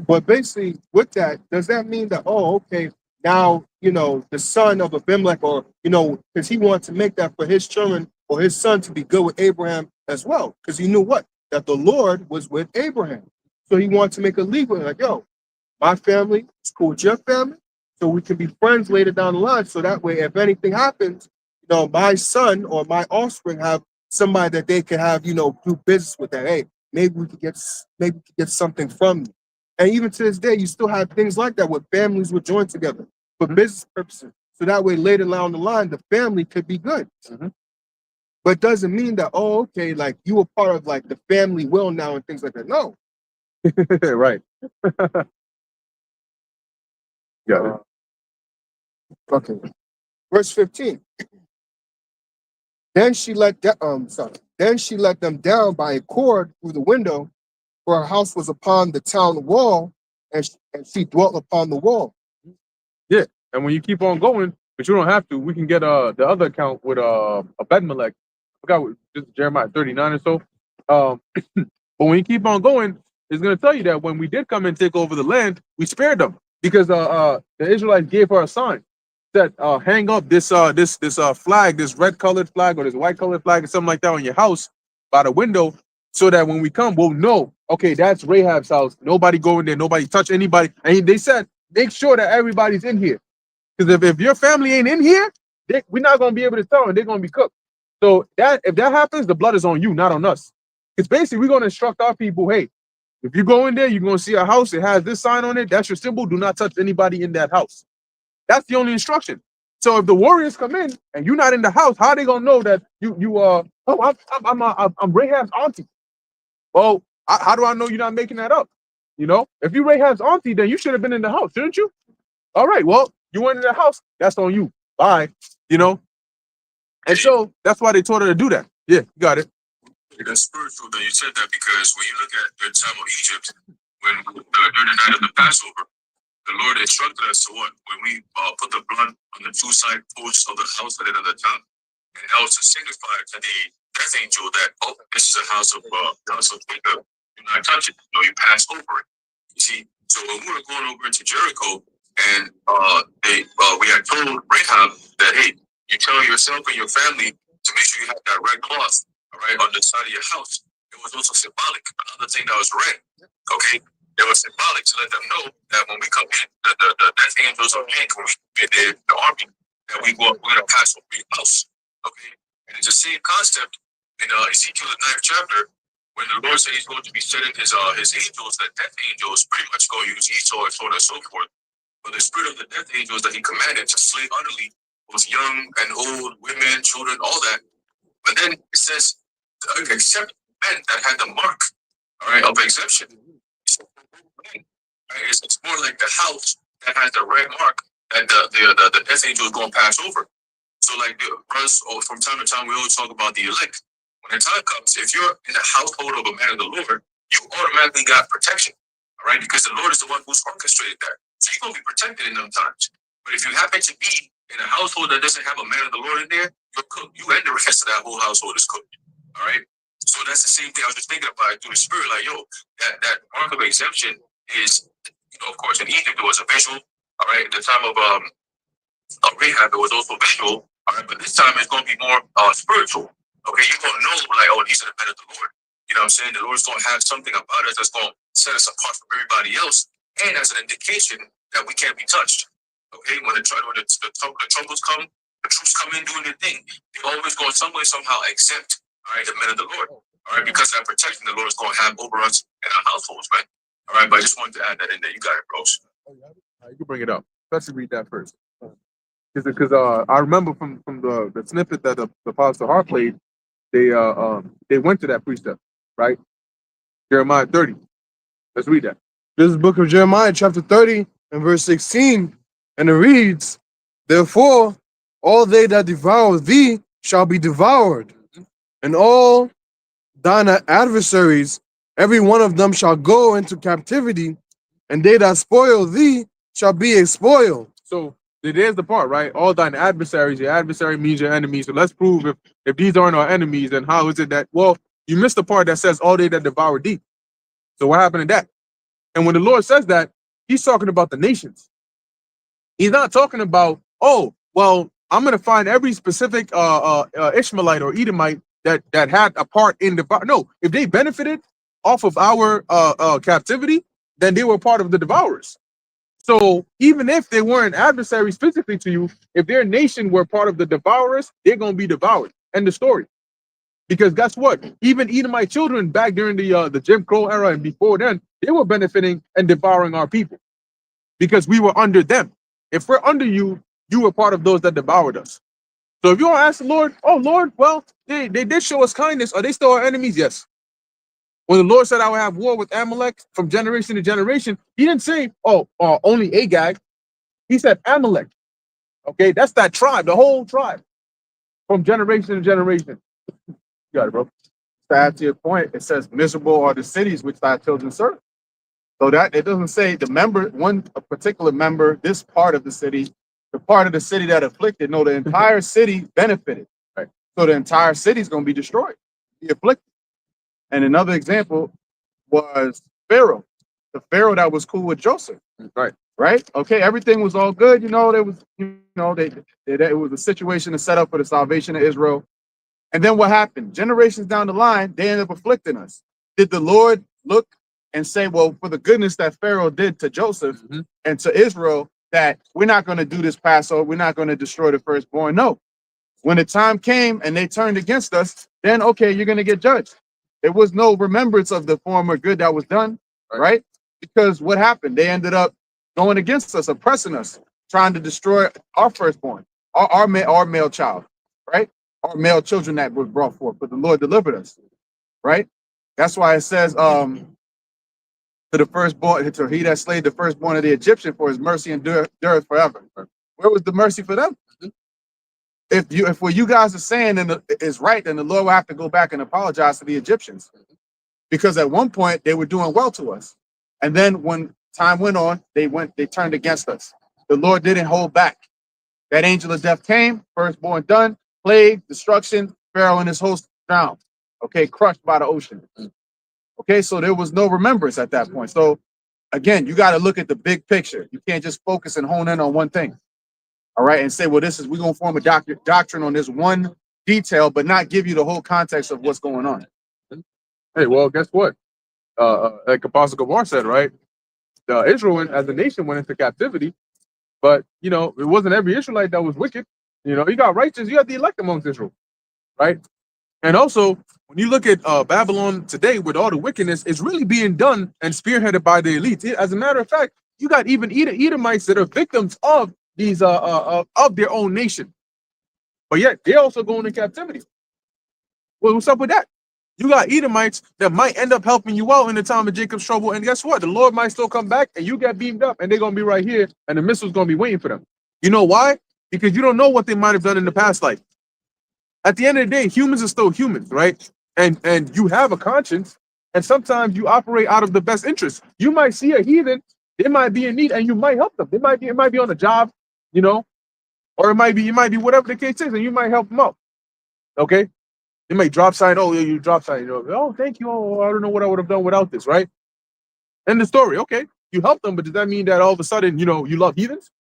But basically, with that, does that mean that, oh, okay, now, the son of Abimelech, or, because he wanted to make that for his children or his son to be good with Abraham as well, because he knew what? That the Lord was with Abraham. So he wanted to make a league with him, like, yo, my family is cool with your family, so we can be friends later down the line. So that way, if anything happens, my son or my offspring have somebody that they can have, do business with. That, hey, maybe we could get something from you. And even to this day, you still have things like that where families would join together for business purposes. So that way, later down the line, the family could be good. Mhm. But it doesn't mean that, oh, okay, like you were part of like the family will now and things like that. No. Right. Got it. Okay. Verse 15. Then she let them down by a cord through the window, for her house was upon the town wall, and she dwelt upon the wall. And when you keep on going, but you don't have to, we can get the other account with Abimelech. I forgot what, just Jeremiah 39 or so. But when you keep on going, it's gonna tell you that when we did come and take over the land, we spared them because the Israelites gave her a sign that hang up this flag, this red colored flag or this white colored flag or something like that on your house by the window, so that when we come, we'll know, okay, that's Rahab's house. Nobody go in there, nobody touch anybody. And they said, make sure that everybody's in here. Because if your family ain't in here, we're not gonna be able to tell, and they're gonna be cooked. So that if that happens, the blood is on you, not on us. Because basically, we're gonna instruct our people, hey, if you go in there, you're gonna see a house. It has this sign on it. That's your symbol. Do not touch anybody in that house. That's the only instruction. So if the warriors come in and you're not in the house, how are they gonna know that I'm Rahab's auntie? Well, how do I know you're not making that up? If you Rahab's auntie, then you should have been in the house, shouldn't you? All right, well, you went in the house, that's on you. Bye. And so that's why they told her to do that. Yeah, you got it. That's spiritual that you said that, because when you look at the time of Egypt, when during the night of the Passover, the Lord instructed us to what? When we put the blood on the two side posts of the house at the end of the town, and that was to signify to the death angel that, oh, this is a house of Jacob. Do not touch it. You pass over it. You see, so when we were going over into Jericho, and we had told Rahab that, hey, you tell yourself and your family to make sure you have that red cloth, all right, on the side of your house. It was also symbolic. Another thing that was red, okay, it was symbolic to let them know that when we come in, the death angels are in, when we get the army, that we're going to pass over your house, okay? And it's the same concept in Ezekiel the 9th chapter, when the Lord said he's going to be sending his angels, the death angels pretty much go use Esau and so on and so forth. But the spirit of the death angels that he commanded to slay utterly was young and old, women, children, all that. But then it says, except men that had the mark, all right, of exemption. Right? It's more like the house that has the red mark that the death angel is going to pass over. So like from time to time, we always talk about the elect. When the time comes, if you're in the household of a man of the Lord, you automatically got protection, all right? Because the Lord is the one who's orchestrated that. So you're going to be protected in them times. But if you happen to be in a household that doesn't have a man of the Lord in there, you're cooked. You and the rest of that whole household is cooked, all right? So that's the same thing I was just thinking about it through the spirit. Like, yo, that mark of exemption is, of course, in Egypt, it was a visual, all right? At the time of Rahab, it was also visual, all right? But this time it's going to be more spiritual. Okay, you're going to know, like, oh, these are the men of the Lord. You know what I'm saying? The Lord's going to have something about us that's going to set us apart from everybody else, and as an indication that we can't be touched. Okay, when the troubles come, the troops come in doing their thing, they're always going some way, somehow exempt, all right, the men of the Lord. All right, because that protection the Lord is going to have over us and our households, right? All right, but I just wanted to add that in there. You got it, bros. You can bring it up. Let's read that first. Because I remember from the snippet that the Apostle Hart played, they went to that precept, right? Jeremiah 30. Let's read that. This is the book of Jeremiah, chapter 30, and verse 16. And it reads, therefore, all they that devour thee shall be devoured, and all thine adversaries, every one of them shall go into captivity, and they that spoil thee shall be a spoil. So there's the part, right? All thine adversaries, your adversary means your enemies. So let's prove if these aren't our enemies, then how is it that, well, you missed the part that says all they that devour thee. So what happened to that? And when the Lord says that, he's talking about the nations. He's not talking about, oh, well, I'm going to find every specific Ishmaelite or Edomite that had a part in the, no, if they benefited off of our captivity, then they were part of the devourers. So even if they weren't adversaries physically to you, if their nation were part of the devourers, they're going to be devoured. End of story. Because guess what? Even Edomite children back during the Jim Crow era and before then, they were benefiting and devouring our people because we were under them. If we're under you, you were part of those that devoured us. So if you want to ask the Lord, oh Lord, well, they did show us kindness. Are they still our enemies? Yes. When the Lord said I would have war with Amalek from generation to generation, he didn't say, oh, only Agag. He said Amalek. Okay, that's that tribe, the whole tribe, from generation to generation. You got it, bro. To add to your point, it says miserable are the cities which thy children serve. So that it doesn't say the member, a particular member, this part of the city, the part of the city that afflicted. No, the entire city benefited. Right. So the entire city is going to be destroyed, be afflicted. And another example was Pharaoh, the Pharaoh that was cool with Joseph. Right. Right. Okay. Everything was all good. You know, there was, it was a situation to set up for the salvation of Israel. And then what happened? Generations down the line, they ended up afflicting us. Did the Lord look and say, well, for the goodness that Pharaoh did to Joseph and to Israel, that we're not going to do this Passover, we're not going to destroy the firstborn? No. When the time came and they turned against us, then okay, you're going to get judged. There was no remembrance of the former good that was done, right? Because what happened? They ended up going against us, oppressing us, trying to destroy our firstborn, our male child, right? Our male children that were brought forth, but the Lord delivered us, right? That's why it says, to the firstborn, to he that slayed the firstborn of the Egyptian, for his mercy endureth forever. Where was the mercy for them? If what you guys are saying is right, then the Lord will have to go back and apologize to the Egyptians, because at one point they were doing well to us, and then when time went on, they turned against us. The Lord didn't hold back. That angel of death came, firstborn done, plague, destruction, Pharaoh and his host drowned. Okay, crushed by the ocean. Okay, so there was no remembrance at that point. So again, you got to look at the big picture. You can't just focus and hone in on one thing. All right, and say, well, we're gonna form a doctrine on this one detail, but not give you the whole context of what's going on. Hey, well, guess what? Like Apostle Gomar said, right? Israel as a nation went into captivity, but it wasn't every Israelite that was wicked. You got righteous, you got the elect amongst Israel, right? And also, when you look at Babylon today with all the wickedness, it's really being done and spearheaded by the elites. As a matter of fact, you got even Edomites that are victims of these of their own nation, but yet they're also going into captivity. Well, what's up with that? You got Edomites that might end up helping you out in the time of Jacob's trouble, and guess what? The Lord might still come back, and you get beamed up, and they're gonna be right here, and the missile's gonna be waiting for them. You know why? Because you don't know what they might have done in the past life. At the end of the day, humans are still humans, right? And you have a conscience, and sometimes you operate out of the best interest. You might see a heathen, they might be in need, and you might help them. It might be on a job, or it might be whatever the case is, and you might help them out. Okay? They might drop sign, oh, yeah, you drop sign, oh, thank you. Oh, I don't know what I would have done without this, right? End the story. Okay, you help them, but does that mean that all of a sudden, you love heathens?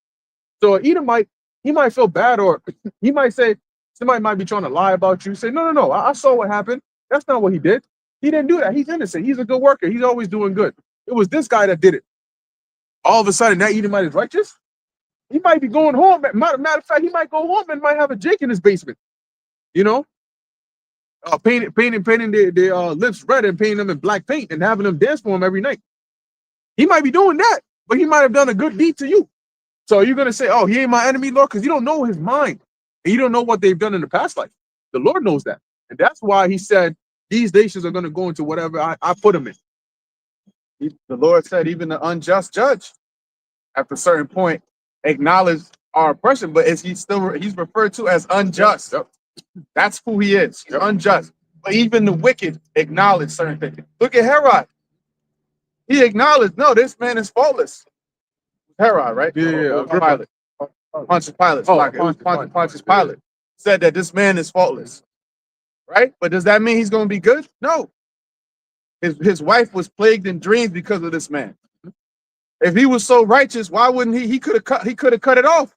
So an Edomite, he might feel bad, or he might say, somebody might be trying to lie about you. Say, no, I saw what happened. That's not what he did. He didn't do that. He's innocent. He's a good worker. He's always doing good. It was this guy that did it. All of a sudden, that Edomite is righteous. He might be going home. Matter of fact, he might go home and might have a Jake in his basement. Painting their lips red and painting them in black paint and having them dance for him every night. He might be doing that, but he might have done a good deed to you. So you're going to say, oh, he ain't my enemy, Lord, because you don't know his mind. And you don't know what they've done in the past life. The Lord knows that. And that's why he said, these nations are going to go into whatever I put them in. The Lord said, even the unjust judge, at a certain point, acknowledge our oppression, but he's referred to as unjust. That's who he is. He's unjust. But even the wicked acknowledge certain things. Look at Herod. He acknowledged, no, this man is faultless. Herod, right? Yeah, Or Agrippa. Pilate. Pontius Pilate. Oh, It was Pontius Pontius Pilate. Pilate said that this man is faultless. Right? But does that mean he's going to be good? No. His wife was plagued in dreams because of this man. If he was so righteous, why wouldn't he? He could have cut it off.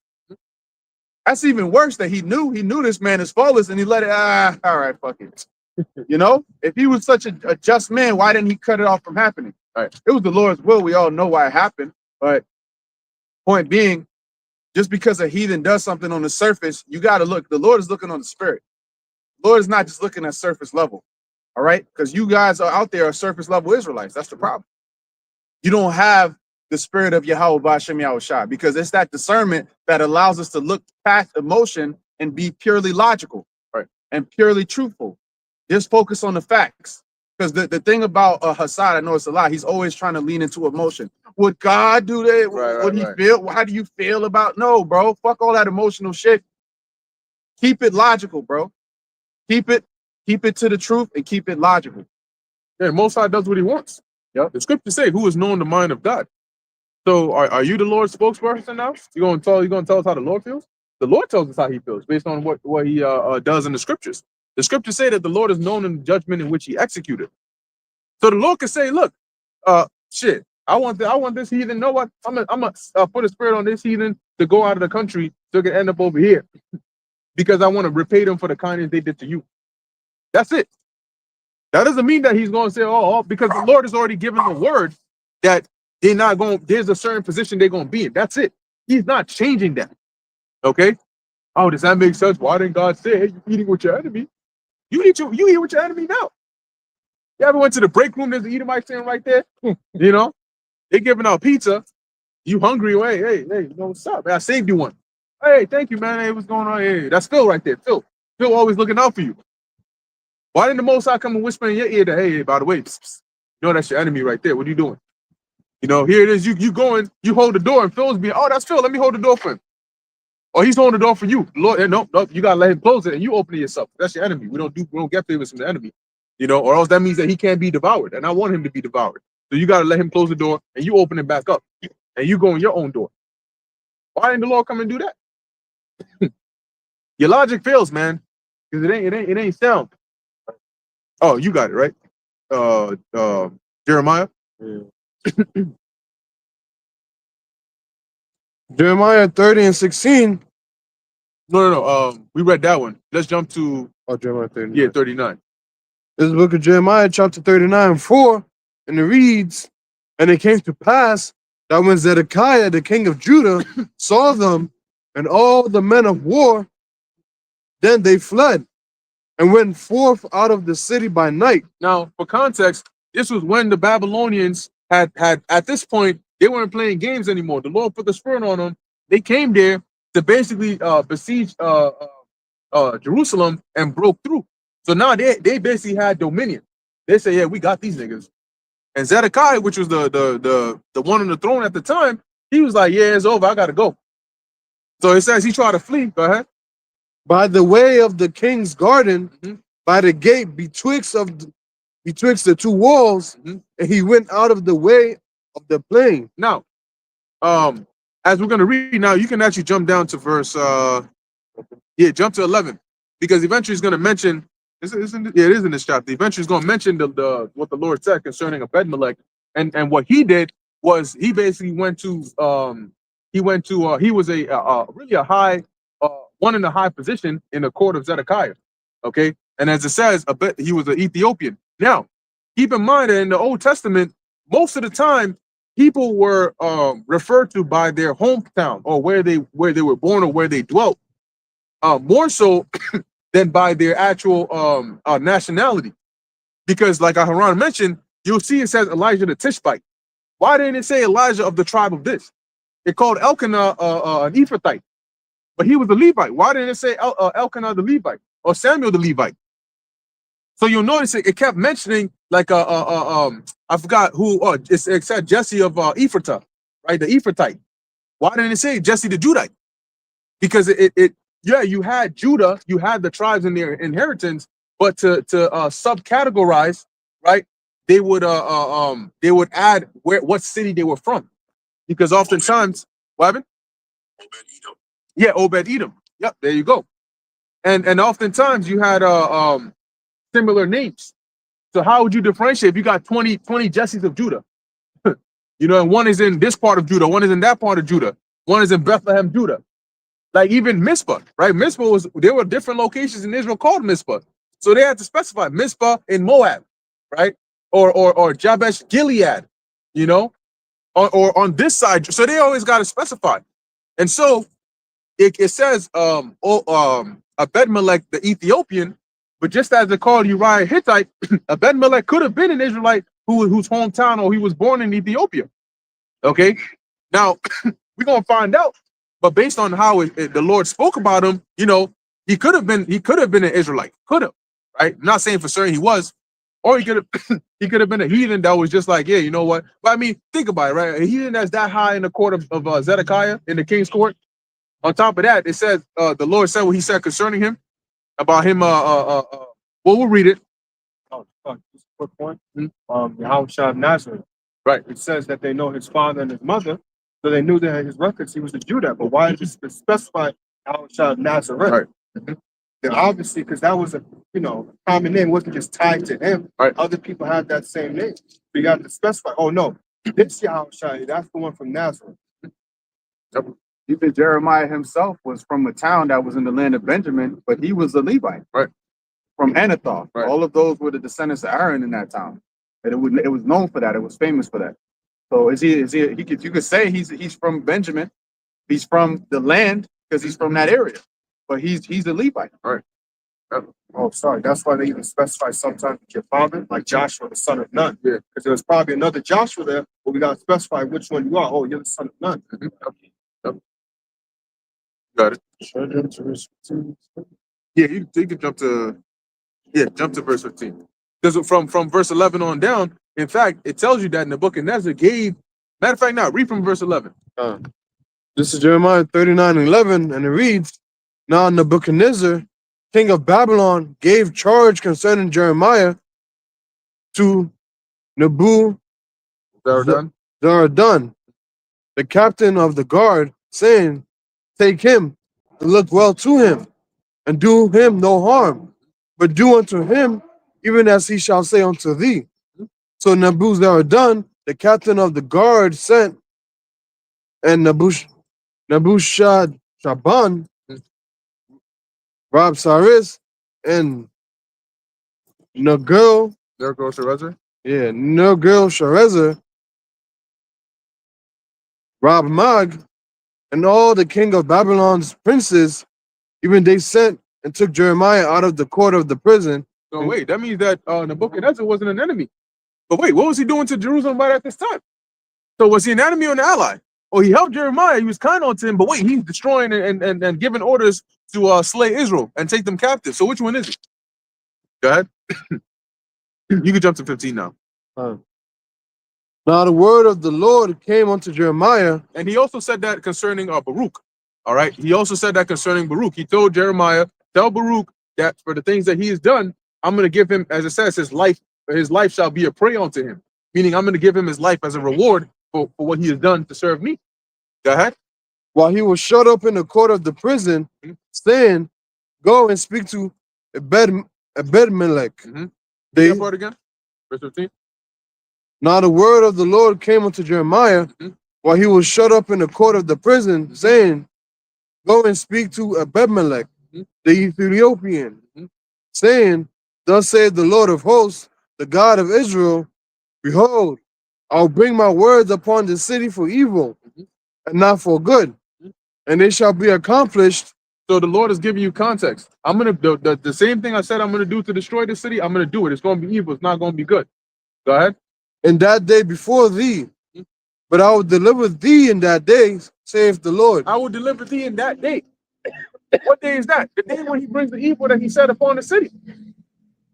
That's even worse that he knew this man is faultless and he let it, all right, fuck it. You know, if he was such a just man, why didn't he cut it off from happening? All right. It was the Lord's will. We all know why it happened. But point being, just because a heathen does something on the surface, you got to look. The Lord is looking on the spirit. The Lord is not just looking at surface level. All right. Because you guys are out there are surface level Israelites. That's the problem. You don't have the spirit of Yahweh B'Shem Yahushua, because it's that discernment that allows us to look past emotion and be purely logical, right, and purely truthful. Just focus on the facts. Because the thing about Hassad, I know it's a lot, he's always trying to lean into emotion. Would God do that? Would he feel? How do you feel about? No, bro. Fuck all that emotional shit. Keep it logical, bro. Keep it to the truth and keep it logical. Yeah, Most High does what he wants. Yep. The scriptures say, "Who has known the mind of God?" So, are you the Lord's spokesperson now? You gonna tell us how the Lord feels? The Lord tells us how He feels based on what He does in the scriptures. The scriptures say that the Lord is known in the judgment in which He executed. So the Lord can say, "Look, shit, I want this heathen. Know what? I'm gonna put a spirit on this heathen to go out of the country so it can end up over here, because I want to repay them for the kindness they did to you." That's it. That doesn't mean that He's going to say, "Oh," because the Lord has already given the word that they're not going. There's a certain position they're going to be in. That's it. He's not changing that. Okay. Oh, does that make sense? Why didn't God say, "Hey, you're eating with your enemy"? You eat with your enemy now. You ever went to the break room? There's an Edomite standing right there. You know, they're giving out pizza. You hungry? Hey, you know what's up? Man, I saved you one. Hey, thank you, man. Hey, what's going on? Hey, that's Phil right there. Phil always looking out for you. Why didn't the Most High come and whisper in your ear that, hey, by the way, you know that's your enemy right there. What are you doing? You know, here it is. You going, you hold the door, and Phil's being, oh, that's Phil. Let me hold the door for him. Or he's holding the door for you. Lord, no, you gotta let him close it, and you open it yourself. That's your enemy. We don't get favors from the enemy. You know, or else that means that he can't be devoured, and I want him to be devoured. So you gotta let him close the door, and you open it back up, and you go in your own door. Why didn't the Lord come and do that? Your logic fails, man, because it ain't sound. Oh, you got it right. Jeremiah. Yeah. Jeremiah 30 and 16. No. We read that one. Let's jump to Jeremiah 30. Yeah, 39. This is the book of Jeremiah, chapter 39:4, and it reads, "And it came to pass that when Zedekiah, the king of Judah, saw them and all the men of war, then they fled and went forth out of the city by night." Now, for context, this was when the Babylonians had at this point, they weren't playing games anymore. The Lord put the spirit on them. They came there to basically besiege Jerusalem and broke through. So now they basically had dominion. They say, yeah, we got these niggas. And Zedekiah, which was the one on the throne at the time, he was like, yeah, it's over. I gotta go. So it says he tried to flee. Go ahead. By the way of the king's garden, by the gate betwixt the two walls, and he went out of the way of the plain. Now, as we're gonna read now, you can actually jump down to verse jump to 11, because eventually it's gonna mention it is in this chapter. Eventually it's gonna mention the what the Lord said concerning Ebed-Melech, and what he did was he basically he was really a high one in a high position in the court of Zedekiah. Okay, and as it says, he was an Ethiopian. Now, keep in mind that in the Old Testament, most of the time, people were referred to by their hometown or where they were born or where they dwelt, more so than by their actual nationality. Because, like Aharon mentioned, you'll see it says Elijah the Tishbite. Why didn't it say Elijah of the tribe of this? It called Elkanah an Ephrathite, but he was a Levite. Why didn't it say Elkanah the Levite or Samuel the Levite? So you'll notice it kept mentioning like I forgot who. It said Jesse of Ephratah, right? The Ephrathite. Why didn't it say Jesse the Judite? Because you had Judah, you had the tribes in their inheritance, But to subcategorize, right? They would add what city they were from, because oftentimes, what happened? Obed-Edom. Yeah, Obed Edom. Yep, there you go. And oftentimes you had similar names. So how would you differentiate if you got 20 Jesses of Judah? You know, and one is in this part of Judah, one is in that part of Judah, one is in Bethlehem, Judah. Like even Mizpah, right? Mizpah there were different locations in Israel called Mizpah. So they had to specify Mizpah in Moab, right? Or Jabesh Gilead, you know, or on this side. So they always got to specify. And so it says Abed-Melech the Ethiopian, but just as it called Uriah Hittite, Abed-Melech could have been an Israelite whose hometown or he was born in Ethiopia. Okay, now we're gonna find out. But based on how the Lord spoke about him, you know, he could have been an Israelite, could have, right? I'm not saying for certain he was, or he could have been a heathen that was just like, yeah, you know what? But I mean, think about it, right? A heathen that's that high in the court of Zedekiah in the king's court. On top of that, it says the Lord said what He said concerning him about him. Well, we'll read it. Oh, fuck, just a quick point. Yahushua of Nazareth. Right. It says that they know his father and his mother, so they knew that his records he was a Judah. But why did it specify Yahushua of Nazareth? Right. Then obviously, because that was a common name, wasn't just tied to him. Right. Other people had that same name. So you got to specify. Oh no, this Yahushua, that's the one from Nazareth. Even Jeremiah himself was from a town that was in the land of Benjamin, but he was a Levite. Right. From Anathoth. Right. All of those were the descendants of Aaron in that town. And it was known for that. It was famous for that. So you could say he's from Benjamin. He's from the land because he's from that area. But he's a Levite. Right. Oh, sorry. That's why they even specify sometimes with your father, like Joshua, the son of Nun. Yeah. Because there was probably another Joshua there, but we got to specify which one you are. Oh, you're the son of Nun. Got it. Should I jump to verse 15? Yeah, you can jump to verse 15. Because from verse 11 on down, in fact, it tells you that in the book of Nebuchadnezzar gave. Matter of fact, now read from verse 11. This is Jeremiah 39:11, and it reads, Now Nebuchadnezzar, king of Babylon, gave charge concerning Jeremiah to Nebuzaradan, the captain of the guard, saying, Take him and look well to him, and do him no harm, but do unto him even as he shall say unto thee. So Nebuzaradan, the captain of the guard, sent, and Nebuchadnezzar, Rabsaris, and Nergal-Sharezer. Nergal-Sharezer, Rabmag, and all the king of Babylon's princes, even they sent and took Jeremiah out of the court of the prison. So wait, that means that Nebuchadnezzar wasn't an enemy. But wait, what was he doing to Jerusalem right at this time? So was he an enemy or an ally? Or he helped Jeremiah, he was kind on to him, but wait, he's destroying and giving orders to slay Israel and take them captive. So which one is it? Go ahead. You can jump to 15 now. Now the word of the Lord came unto Jeremiah. And he also said that concerning Baruch. All right. He also said that concerning Baruch. He told Jeremiah, tell Baruch that for the things that he has done, I'm going to give him, as it says, his life shall be a prey unto him. Meaning I'm going to give him his life as a reward for what he has done to serve me. Go ahead. While he was shut up in the court of the prison, saying, Go and speak to Ebed-Melech. Say that part again. Verse 15. Now the word of the Lord came unto Jeremiah while he was shut up in the court of the prison, saying, Go and speak to Ebed-Melech, the Ethiopian, saying, Thus saith the Lord of hosts, the God of Israel, Behold, I'll bring my words upon the city for evil and not for good, and they shall be accomplished. So the Lord is giving you context. I'm going to, the same thing I said I'm going to do to destroy the city, I'm going to do it. It's going to be evil. It's not going to be good. Go ahead. In that day before thee, but I will deliver thee in that day, saith the Lord. I will deliver thee in that day. What day is that? The day when he brings the evil that he set upon the city.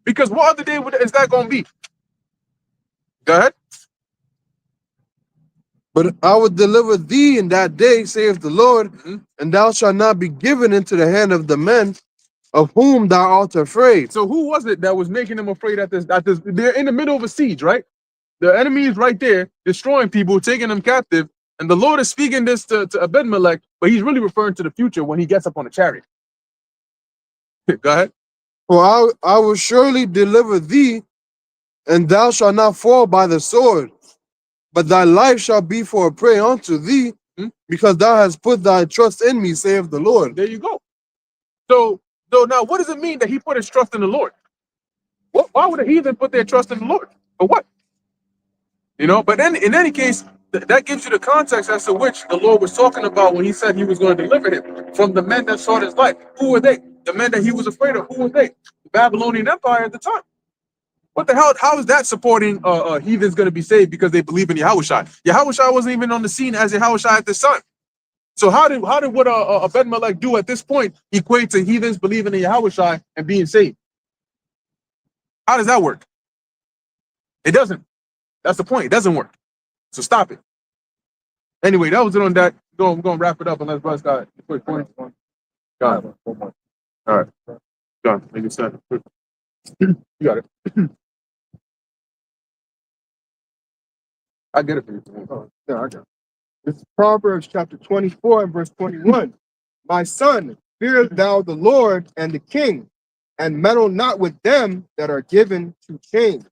Because what other day is that going to be? Go ahead. But I will deliver thee in that day, saith the Lord, and thou shalt not be given into the hand of the men of whom thou art afraid. So who was it that was making them afraid at this? They're in the middle of a siege, right? The enemy is right there, destroying people, taking them captive, and the Lord is speaking this to Abimelech, but he's really referring to the future when he gets up on the chariot. Go ahead. For I will surely deliver thee, and thou shalt not fall by the sword, but thy life shall be for a prey unto thee, because thou hast put thy trust in me, saith the Lord. There you go. So now, what does it mean that he put his trust in the Lord? Why would a heathen put their trust in the Lord? For what? You know, but then in any case, that gives you the context as to which the Lord was talking about when he said he was going to deliver him from the men that sought his life. Who were they? The men that he was afraid of. Who were they? The Babylonian Empire at the time. What the hell? How is that supporting heathens going to be saved because they believe in Yahushua? Yahushua wasn't even on the scene as Yahushua at this time. So how did what Abimelech do at this point equate to heathens believing in Yahushua and being saved? How does that work? It doesn't. That's the point. It doesn't work. So stop it. Anyway, that was it on that. We're going to wrap it up unless Russ got a quick point. Got it. All right. John, make it start. You got it. I get it for you. Oh, yeah, I got it. This is Proverbs chapter 24 and verse 21. My son, fear thou the Lord and the king, and meddle not with them that are given to change.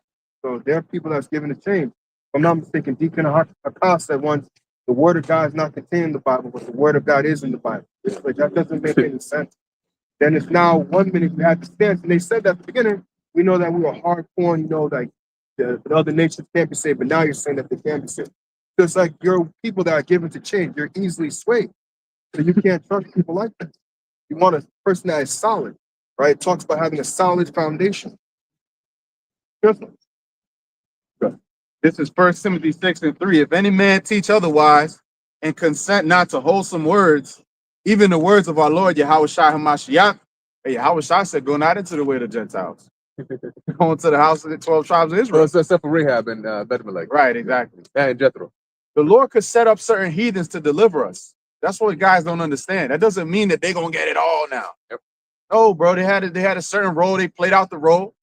So there are people that's given to change. If I'm not mistaken, Deacon Hakas said once, the word of God is not contained in the Bible, but the word of God is in the Bible. It's like, that doesn't make any sense. Then it's now 1 minute we have the stance, and they said that at the beginning, we know that we were hardcore, you know, like the other nations can't be saved, but now you're saying that they can be saved. So it's like you're people that are given to change, you're easily swayed. So you can't trust people like that. You want a person that is solid, right? It talks about having a solid foundation. This is 1 Timothy 6:3. If any man teach otherwise and consent not to wholesome words, even the words of our Lord Yahushua HaMashiach, Yahushua said, go not into the way of the Gentiles. Go into the house of the 12 tribes of Israel. Well, except for Rahab and Abimelech. Right, exactly. And Jethro. The Lord could set up certain heathens to deliver us. That's what guys don't understand. That doesn't mean that they're going to get it all now. Yep. No, bro, they had a certain role. They played out the role.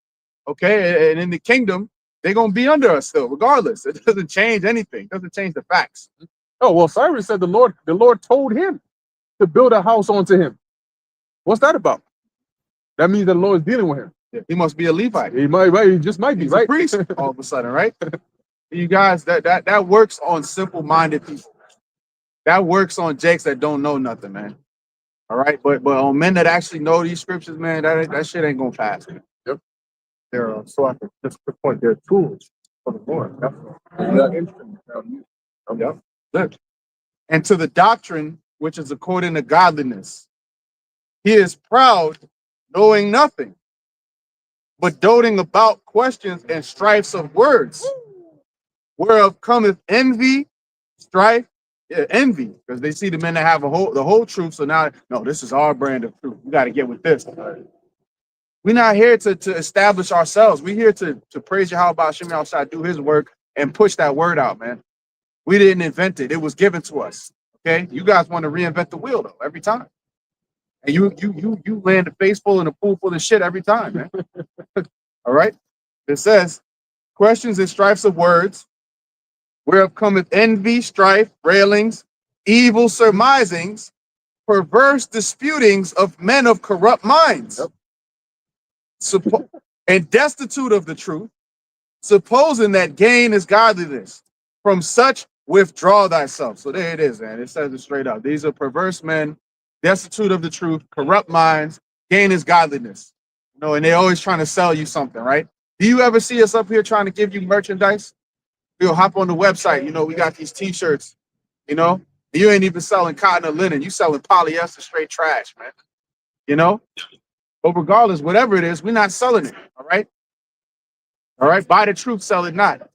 Okay, and in the kingdom, they're going to be under us still, regardless. It doesn't change anything. It doesn't change the facts. Oh, well, Cyrus said the Lord told him to build a house onto him. What's that about? That means that the Lord is dealing with him. He must be a Levite. He might, right? He just might be, He's right? a priest all of a sudden, right? You guys, that works on simple-minded people. That works on jakes that don't know nothing, man. All right, but on men that actually know these scriptures, man, that shit ain't gonna pass. Man. Yep. They're so I can just the point, they're tools for the Lord. That's all. Instruments. Yep. Look. And to the doctrine which is according to godliness, he is proud, knowing nothing, but doting about questions and strifes of words, whereof cometh envy, strife, envy, because they see the men that have the whole truth. So now, no, this is our brand of truth. We got to get with this. We're not here to establish ourselves. We're here to praise Yahweh Hashem Yahushua, do his work and push that word out, man. We didn't invent it. It was given to us. Okay. You guys want to reinvent the wheel though, every time. And you land a face full and a pool full of shit every time, man. All right. It says, questions and strifes of words, whereof cometh envy, strife, railings, evil surmisings, perverse disputings of men of corrupt minds, and destitute of the truth, supposing that gain is godliness. From such withdraw thyself. So there it is, man. It says it straight up. These are perverse men, destitute of the truth, corrupt minds, gain is godliness. You know, and they're always trying to sell you something, right? Do you ever see us up here trying to give you merchandise? We'll hop on the website. You know, we got these t-shirts, you know, you ain't even selling cotton or linen. You selling polyester, straight trash, man. You know? But regardless, whatever it is, we're not selling it. All right. All right. Buy the truth, sell it not.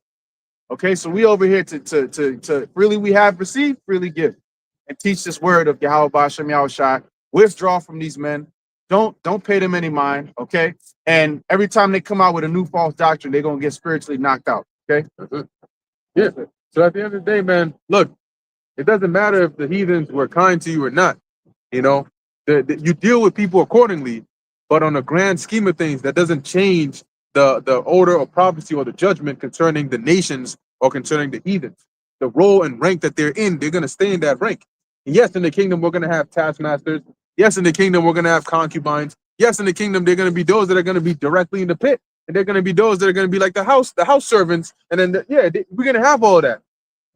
Okay. So we over here to freely we have received, freely give, and teach this word of Yahweh B'Shem Yahushua. Withdraw from these men. Don't pay them any mind. Okay. And every time they come out with a new false doctrine, they're gonna get spiritually knocked out. Okay. Yeah. So at the end of the day, man, look, it doesn't matter if the heathens were kind to you or not. You know, you deal with people accordingly. But on the grand scheme of things, that doesn't change the order of prophecy or the judgment concerning the nations or concerning the heathens. The role and rank that they're in, they're going to stay in that rank. And yes, in the kingdom, we're going to have taskmasters. Yes, in the kingdom, we're going to have concubines. Yes, in the kingdom, they're going to be those that are going to be directly in the pit. And they're going to be those that are going to be like the house servants. And then, we're going to have all that.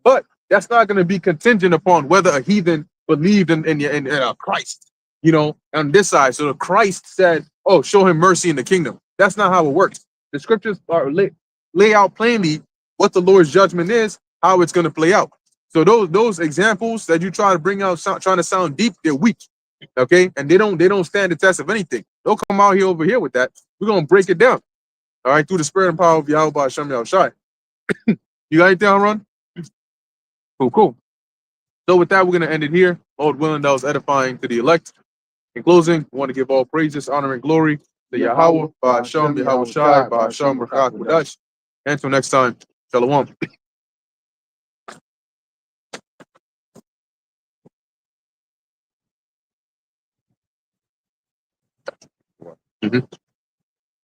But that's not going to be contingent upon whether a heathen believed in Christ, on this side. So Christ said, oh, show him mercy in the kingdom. That's not how it works. The scriptures are lay out plainly what the Lord's judgment is, how it's going to play out. So those examples that you try to bring out, trying to sound deep, they're weak. Okay, and they don't stand the test of anything. They'll come out here over here with that. We're gonna break it down. All right, through the spirit and power of Yahweh Hashem Yahushai. You got anything, Ron? Cool. So with that, we're gonna end it here. Lord willing, that was edifying to the elect. In closing, I want to give all praises, honor, and glory to Yahweh, Hashem, Yahweh Shai, Hashem, Rakak, Wadash. Until next time, Shalom.